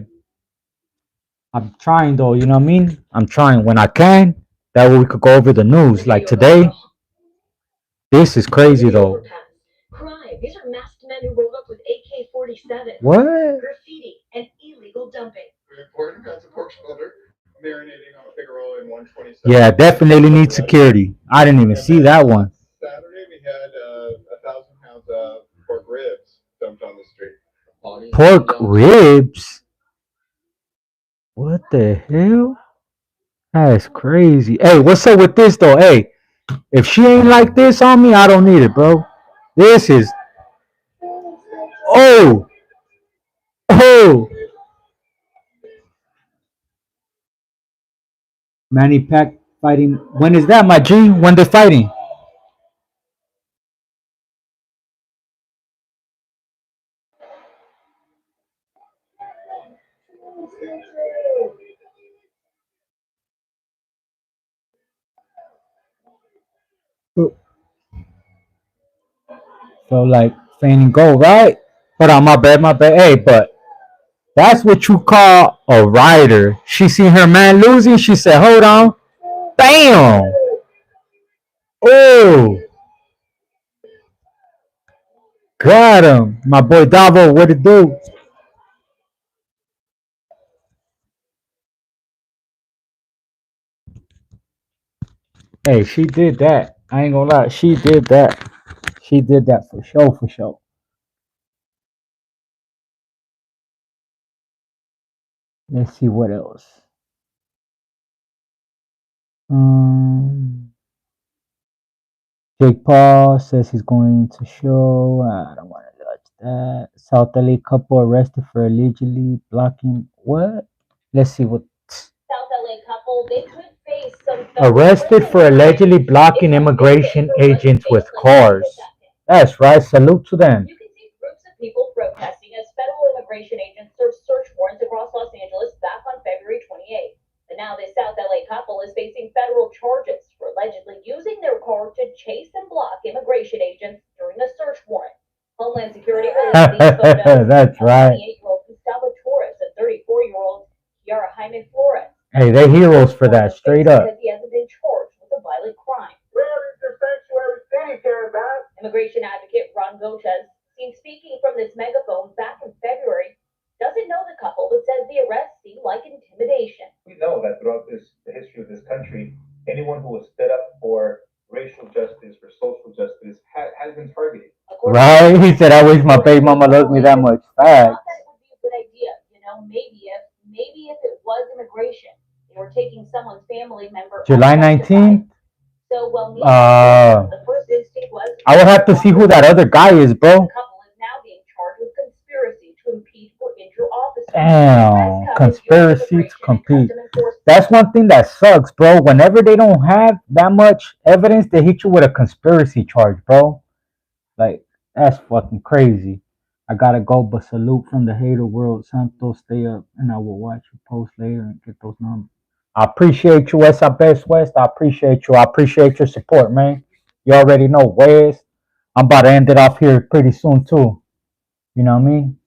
I'm trying though, you know what I mean? I'm trying when I can. That way we could go over the news. Like today, this is crazy though. Crime. These are masked men who rolled up with AK-47. What? Graffiti and illegal dumping. Reported guns of pork shoulder marinating on Figueroa in 127. Yeah, definitely need security. I didn't even see that one. Saturday we had 1,000 pounds of pork ribs dumped on the street. Pork ribs? What the hell? That's crazy. Hey, what's up with this though? Hey, if she ain't like this on me, I don't need it, bro. This is. Oh! Oh! Manny Pack fighting. When is that, my G? When they're fighting? So like faint and go, right? Hold on, my bad, my bad. Hey, but that's what you call a rider. She seen her man losing. She said, "Hold on, bam! Oh, got him, my boy Davo. What it do?" Hey, she did that. I ain't gonna lie, she did that. She did that for sure, for sure. Let's see what else. Um, Jake Paul says he's going to show. I don't want to touch that. South LA couple arrested for allegedly blocking what? Let's see what. South LA couple, they could face some Arrested for allegedly blocking immigration agents with cars. That's right. Salute to them. You can see groups of people protesting as federal immigration agents served search warrants across Los Angeles back on February 28th. And now this South LA couple is facing federal charges for allegedly using their car to chase and block immigration agents during a search warrant. Homeland Security released these photos. That's right. 28-year-old Gustavo Torres and 34-year-old Kiara Jaime Flores. Hey, they're heroes for that, straight up. Because he hasn't been charged with a violent crime. Where is the sanctuary city, Canada? Immigration advocate Ron Goches, seen speaking from this megaphone back in February, doesn't know the couple, but says the arrest seemed like intimidation. We know that throughout the history of this country, anyone who has stood up for racial justice, for social justice, has been targeted. Right? He said, I wish my baby mama loves me that much. I Fact. thought that it would be a good idea, maybe if it was immigration, they were taking someone's family member July unjustified. 19th. So well, Uh, the first instinct was I would have to see who that other guy is, the bro. couple is now being charged with conspiracy to impede or injure officers. Damn, conspiracy to compete. That's one thing that sucks, bro. Whenever they don't have that much evidence, they hit you with a conspiracy charge, bro. Like, that's fucking crazy. I gotta go, but salute from the hater world. Santos, stay up, and I will watch you post later and get those numbers. I appreciate you, West Best West. I appreciate you. I appreciate your support, man. You already know, West. I'm about to end it off here pretty soon, too. You know what I mean?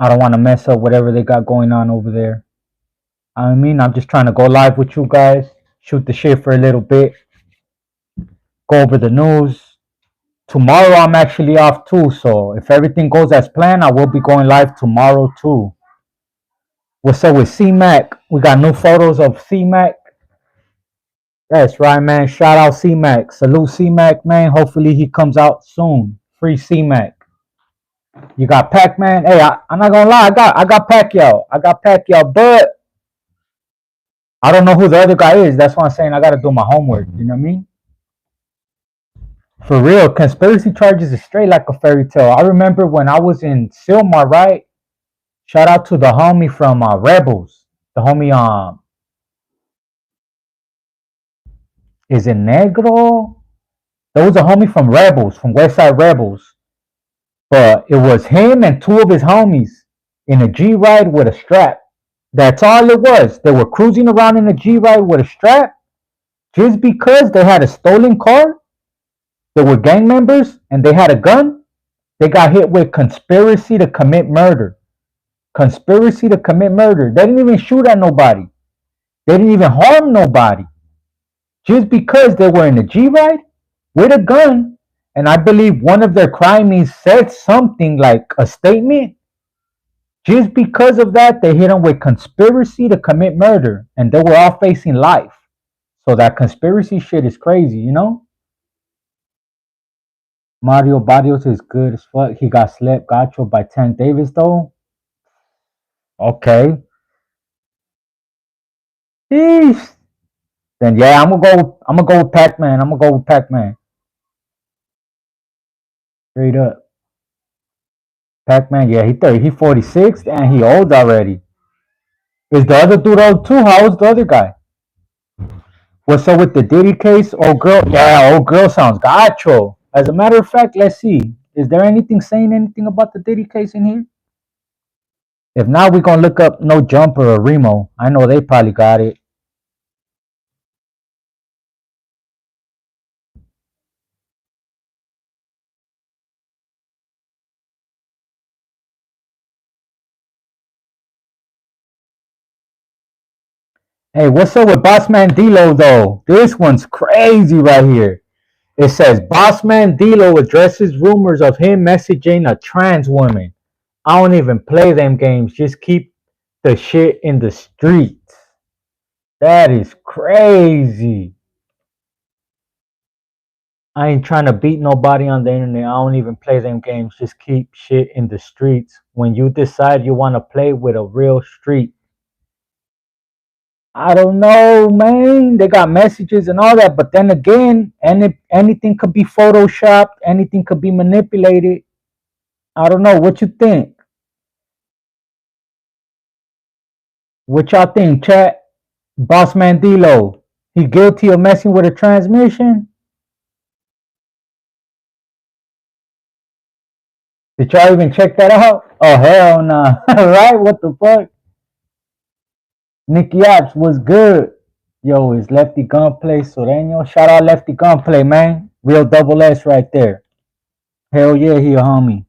I don't want to mess up whatever they got going on over there. I mean, I'm just trying to go live with you guys, shoot the shit for a little bit, go over the news. Tomorrow I'm actually off too, so if everything goes as planned, I will be going live tomorrow too. What's up with C-Mac? We got new photos of C-Mac. That's right, man. Shout out C-Mac. Salute C-Mac, man. Hopefully he comes out soon. Free C-Mac. You got Pac-Man. Hey, I'm not gonna lie. I got Pacquiao. I got Pacquiao, but I don't know who the other guy is. That's why I'm saying I gotta do my homework. You know what I mean? For real, conspiracy charges is straight like a fairy tale. I remember when I was in Silmar, right? Shout out to the homie from Rebels. The homie is it Negro? There was a homie from Rebels, from Westside Rebels. But it was him and two of his homies in a G ride with a strap. That's all it was. They were cruising around in a G ride with a strap just because they had a stolen car. They were gang members and they had a gun. They got hit with conspiracy to commit murder. Conspiracy to commit murder. They didn't even shoot at nobody. They didn't even harm nobody. Just because they were in a G ride with a gun. And I believe one of their crimies said something like a statement. Just because of that, they hit them with conspiracy to commit murder. And they were all facing life. So that conspiracy shit is crazy, you know? Mario Barrios is good as fuck. He got slept gacho by Tank Davis though. Okay. Jeez. Then yeah, I'm gonna go with Pac-Man. I'm gonna go with Pac-Man. Straight up. Pac-Man, yeah, he 46 and he old already. Is the other dude old too? How old's the other guy? What's up with the Diddy case? Old girl, yeah, old girl sounds gacho. As a matter of fact, let's see. Is there anything saying anything about the Diddy case in here? If not, we gonna look up No Jumper or Remo. I know they probably got it. Hey, what's up with Bossman D-Lo though? This one's crazy right here. It says Bossman D-Lo addresses rumors of him messaging a trans woman. I don't even play them games. Just keep the shit in the streets. That is crazy. I ain't trying to beat nobody on the internet. I don't even play them games. Just keep shit in the streets. When you decide you want to play with a real street, I don't know, man. They got messages and all that, but then again, anything could be photoshopped. Anything could be manipulated. I don't know. What you think? What y'all think, chat? Boss Mandilo, he guilty of messing with a transmission? Did y'all even check that out? Oh hell nah. Right? What the fuck? Nicky Apps was good. Yo, is Lefty Gunplay Sureño? Shout out Lefty Gunplay, man. Real double S right there. Hell yeah, he a homie.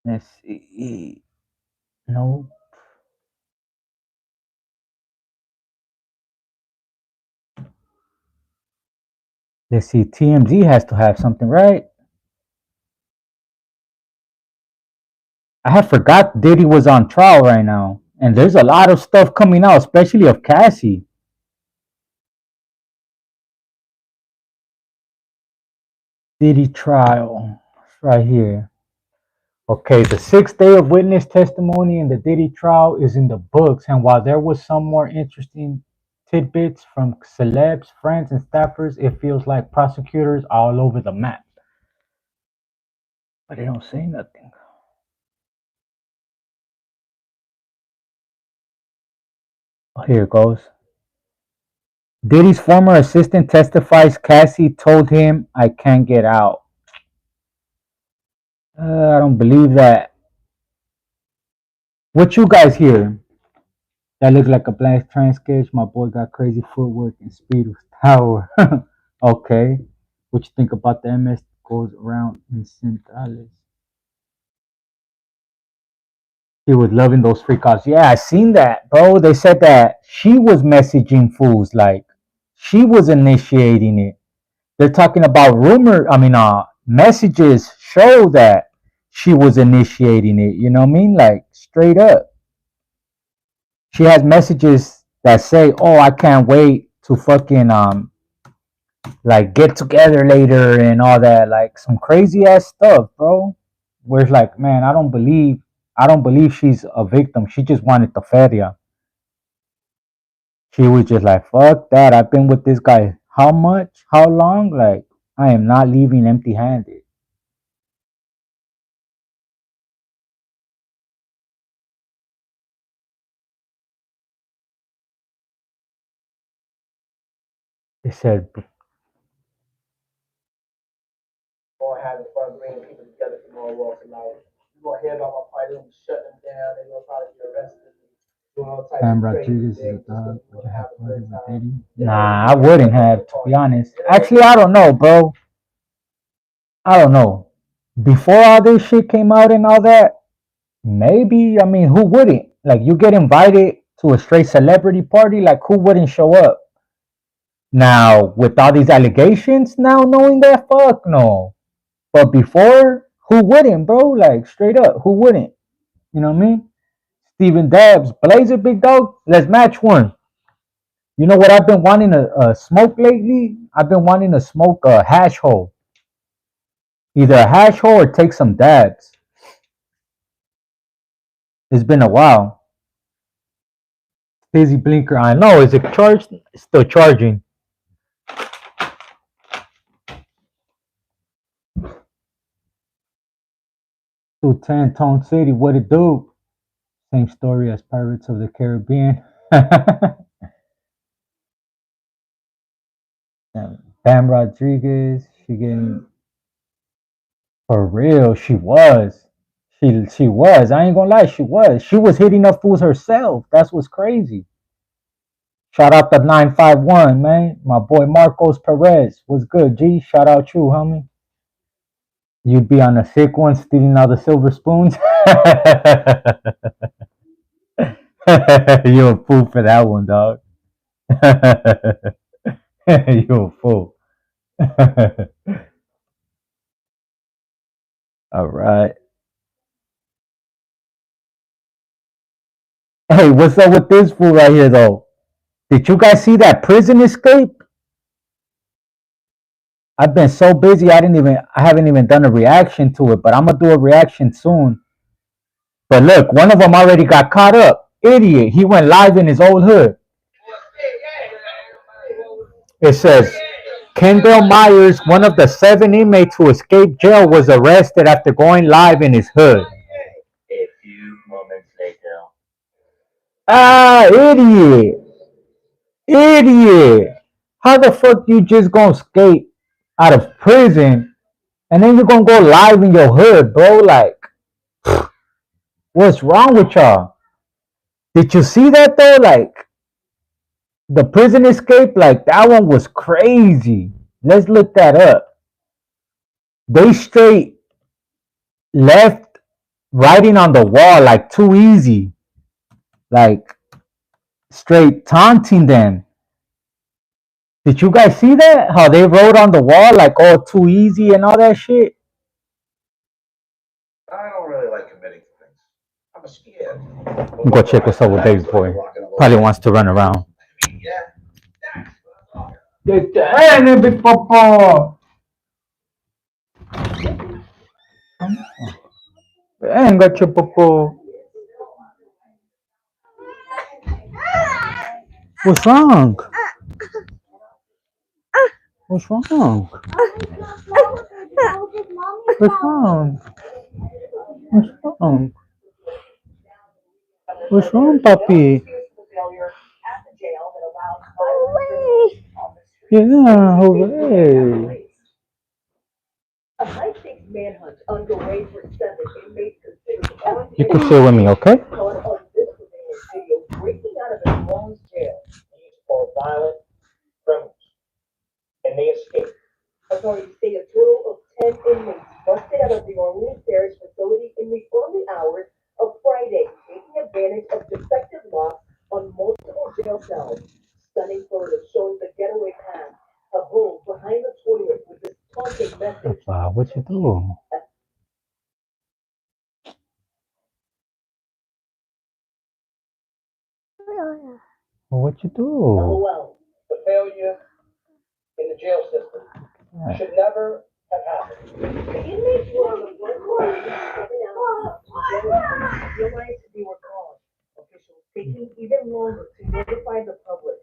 Let's see. No. Let's see. TMZ has to have something, right? I had forgot Diddy was on trial right now, and there's a lot of stuff coming out, especially of Cassie. Diddy trial, it's right here. Okay, the sixth day of witness testimony in the Diddy trial is in the books, and while there was some more interesting tidbits from celebs, friends, and staffers, it feels like prosecutors are all over the map. But they don't say nothing. Oh, here it goes. Diddy's former assistant testifies Cassie told him, I can't get out. I don't believe that. What you guys hear? That looks like a black train sketch. My boy got crazy footwork and speed with power. Okay. What you think about the MS goes around in Centrales? She was loving those freakouts. Yeah, I seen that, bro. They said that she was messaging fools, like she was initiating it. They're talking about messages show that she was initiating it. You know what I mean? Like straight up. She has messages that say, "Oh, I can't wait to fucking like get together later and all that." Like some crazy ass stuff, bro. Where it's like, man, I don't believe she's a victim. She just wanted the feria. She was just like, fuck that. I've been with this guy how much? How long? Like, I am not leaving empty handed. They said, Or having fun bringing people together from all walks of life. You gonna hear about my party, they're gonna be shutting them down, they're gonna probably get arrested, doing all types Sam of crazy Rodriguez is a things. dog. Just Would gonna you have have a party good with time. Diddy? Nah, I wouldn't have, to be honest. Actually, I don't know, bro. I don't know. Before all this shit came out and all that, maybe, I mean, who wouldn't? Like, you get invited to a straight celebrity party, like, who wouldn't show up? Now, with all these allegations, now knowing that, fuck no. But before, who wouldn't, bro? Like, straight up, who wouldn't? You know what I mean? Steven Dabs, Blazer, big dog, let's match one. You know what I've been wanting to smoke lately? I've been wanting to smoke a hash hole. Either a hash hole or take some dabs. It's been a while. Dizzy blinker. I know. Is it charged? It's still charging. 210 Tone City. What it do? Same story as Pirates of the Caribbean. Bam Rodriguez. She getting for real. She was. She was. I ain't gonna lie. She was. She was hitting up fools herself. That's what's crazy. Shout out to 951, man. My boy Marcos Perez. What's good, G? Shout out you, homie. You'd be on a sick one stealing all the silver spoons. You a fool for that one, dog. You a fool. All right. Hey, what's up with this fool right here, though? Did you guys see that prison escape? I've been so busy, I haven't even done a reaction to it, but I'm gonna do a reaction soon. But look, one of them already got caught up. Idiot. He went live in his old hood. It says Kendall Myers, one of the 7 inmates who escaped jail, was arrested after going live in his hood. A few moments later. Ah, idiot. Idiot. How the fuck you just gonna escape out of prison and then you're gonna go live in your hood, bro? Like, what's wrong with y'all? Did you see that though? Like, the prison escape, like, that one was crazy. Let's look that up. They straight left writing on the wall like too easy, like straight taunting them. Did you guys see that? How they wrote on the wall like "oh too easy" and all that shit. I don't really like committing to things. I'm scared. I'm gonna go check what's up with Baby Boy. Probably wants to run around. Detiene, big papa. Venga, che popo. What's wrong? What's wrong? What's wrong? What's wrong? What's wrong, puppy? Yeah, hooray. You can stay with me, okay? Violent criminals, and they escaped. Authorities say a total of 10 inmates busted out of the Orleans Parish facility in the early hours of Friday, taking advantage of defective locks on multiple jail cells. Stunning photos showing the getaway path, a hole behind the toilet with this taunting message. Papa, what you do? What you do? LOL. The failure in the jail system should never have happened. The inmates were on the front line realized they were gone. Officials taking even longer to notify the public.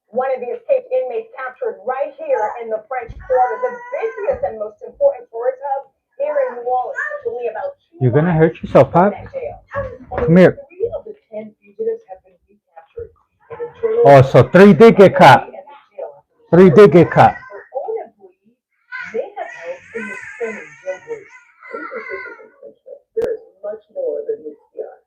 One of the escaped inmates captured right here in the French Quarter, the busiest and most important tourist hub here in New Orleans. Only about 2 You're gonna miles hurt yourself, from Pop. that jail. Come here. 3 of the 10 fugitives have been recaptured. And internal Oh, so 3 did get caught. 3 did get caught. they have helped in the stunning jailbreak. There is much more than meets the eye.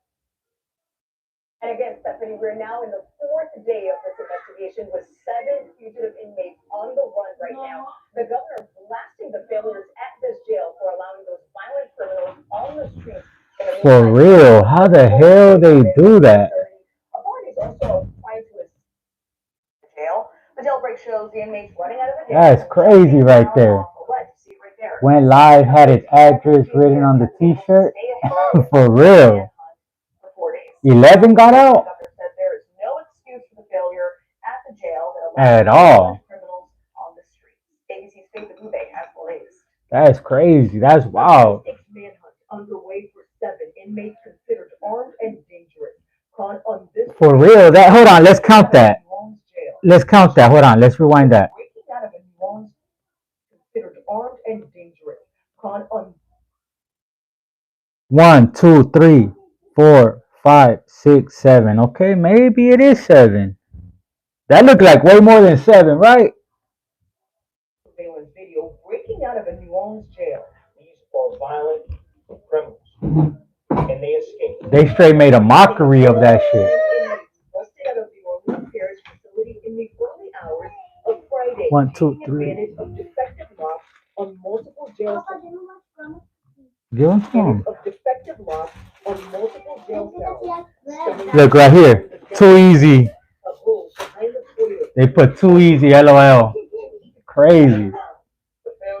And again, Stephanie, we're now in the 4th day of this investigation with 7 fugitive inmates on the run right now. The governor blasting the failures at this jail for allowing those violent criminals on the streets. For real, how the hell they do that? Authorities also trying to jail. The jailbreak shows the inmates running out of the jail. That's crazy right there. Went live, had his address written on the t-shirt. For real. 11 got out? There is no excuse for the failure at the jail At all. criminals on the streets. ABC's Faith Abube has the latest. That's crazy. That's wild. Manhunt underway for 7 inmates considered armed and dangerous. Caught on this For real. That hold on, let's count that. Let's count that. Hold on, let's rewind that. Breaking out of a New Orleans considered armed and dangerous. Caught on 1, 2, 3, 4, 5, 6, 7. Okay, maybe it is 7. That looked like way more than 7, right? surveillance video breaking out of a New Orleans jail. These are violent criminals, and they escaped. They straight made a mockery of that shit. Busted out of the Orleans Parish facility in the early hours of Friday. 1, 2, taking 3. advantage of defective locks on multiple jail cells. Give him some. Of defective locks on multiple jail cells. Look right here. Too easy. They put too easy. LOL. Crazy.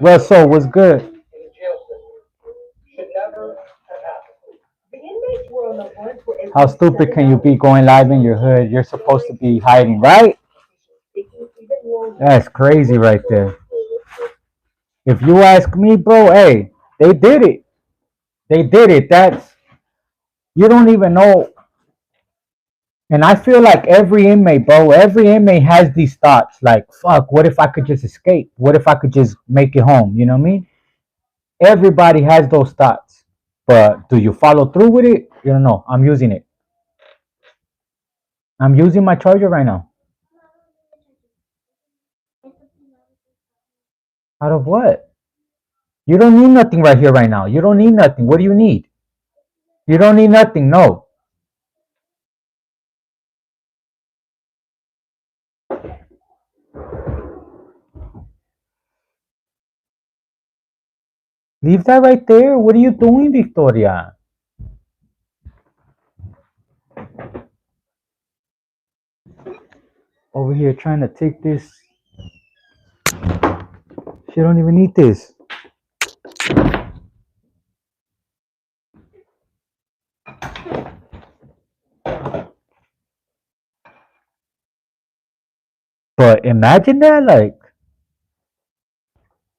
Well, so what's good? How stupid can you be going live in your hood? You're supposed to be hiding, right? That's crazy right there. If you ask me, bro, hey, they did it. They did it. That's, you don't even know. And I feel like every inmate, bro, every inmate has these thoughts like, fuck, what if I could just escape? What if I could just make it home? You know what I mean? Everybody has those thoughts. But do you follow through with it? You don't know. I'm using it. I'm using my charger right now. Out of what? You don't need nothing right here, right now. You don't need nothing. What do you need? You don't need nothing. No. Leave that right there. What are you doing, Victoria? Over here trying to take this You don't even need this. But imagine that, like,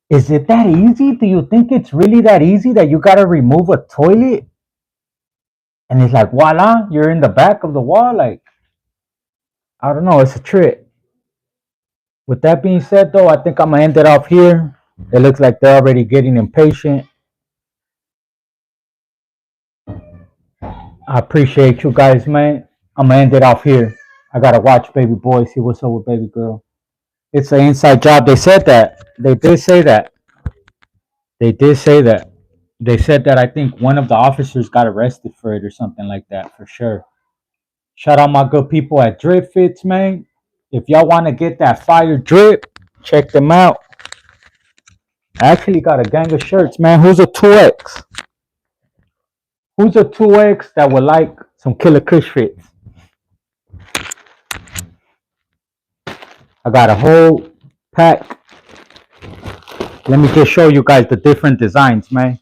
is it that easy? Do you think it's really that easy that you gotta remove a toilet? And it's like, voila, you're in the back of the wall. Like, I don't know, it's a trick. With that being said, though, I think I'm gonna end it off here. It looks like they're already getting impatient. I appreciate you guys, man. I'm gonna end it off here. I gotta watch baby boy, see what's up with baby girl. It's an inside job. They said that. They did say that. They did say that. They said that I think one of the officers got arrested for it or something like that, for sure. Shout out my good people at Drip Fits, man. If y'all want to get that fire drip, check them out. I actually got a gang of shirts, man. Who's a 2X? Who's a 2X that would like some Killer Kush fits? I got a whole pack. Let me just show you guys the different designs, man.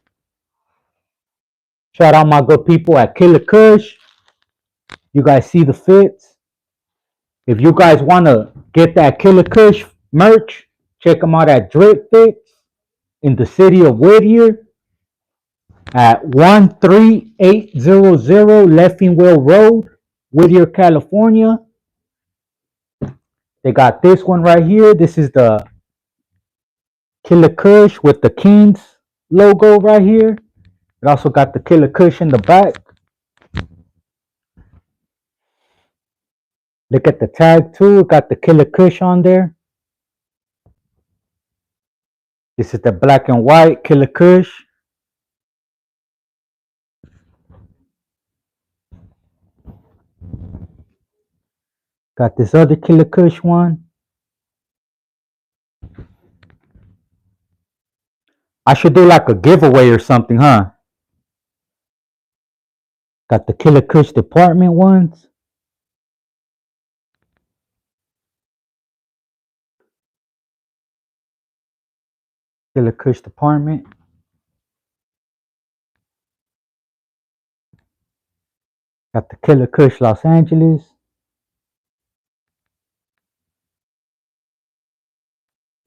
Shout out my good people at Killer Kush. You guys see the fits. If you guys want to get that Killer Kush merch, check them out at Drip Fits in the city of Whittier at 13800 Leffingwell Road, Whittier, California. They got this one right here. This is the Killer Kush with the Kings logo right here. It also got the Killer Kush in the back. Look at the tag too. It got the Killer Kush on there. This is the black and white Killer Kush. Got this other Killer Kush one. I should do like a giveaway or something, huh? Got the Killer Kush department ones. Killer Kush department. Got the Killer Kush Los Angeles.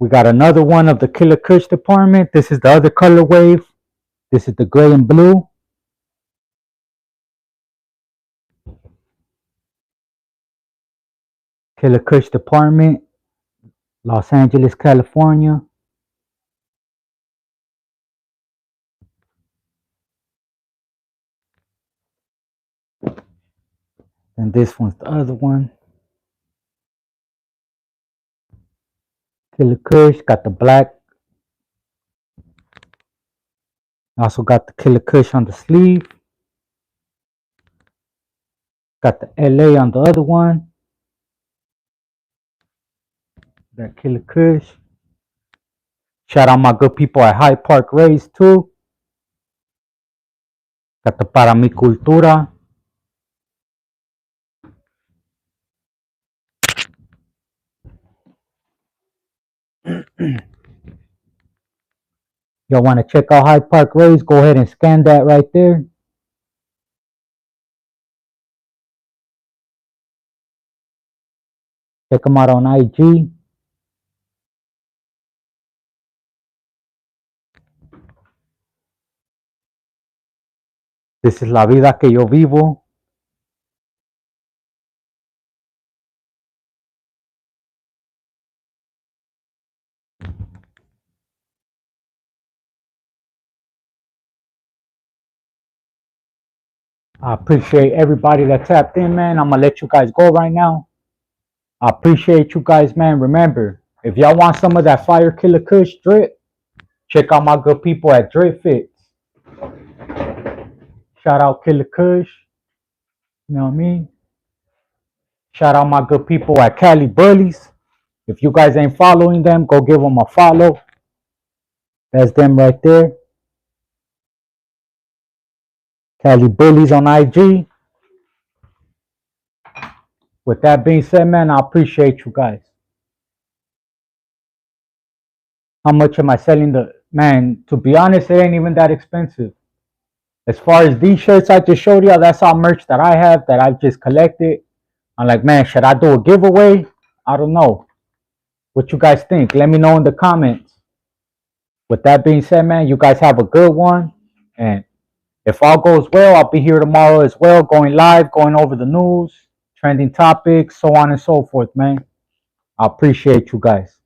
We got another one of the Killer Kush department. This is the other color wave. This is the gray and blue. Killer Kush department, Los Angeles, California. And this one's the other one. Killer Kush, got the black. Also got the Killer Kush on the sleeve. Got the LA on the other one. That Killer Kush. Shout out my good people at High Park Race too. Got the Para Mi Cultura. Y'all want to check out High Park Race? Go ahead and scan that right there. Check them out on IG. This is La Vida que yo vivo. I appreciate everybody that tapped in, man. I'm going to let you guys go right now. I appreciate you guys, man. Remember, if y'all want some of that Fire Killer Kush drip, check out my good people at Drip Fits. Shout out Killer Kush. You know what I mean? Shout out my good people at Cali Bullies. If you guys ain't following them, go give them a follow. That's them right there. Cali Bullies on IG. With that being said, man, I appreciate you guys. How much am I selling the man? To be honest, it ain't even that expensive. As far as these shirts I just showed y'all, that's all merch that I have that I've just collected. I'm like, man, should I do a giveaway? I don't know. What you guys think? Let me know in the comments. With that being said, man, you guys have a good one. And if all goes well, I'll be here tomorrow as well, going live, going over the news, trending topics, so on and so forth, man. I appreciate you guys.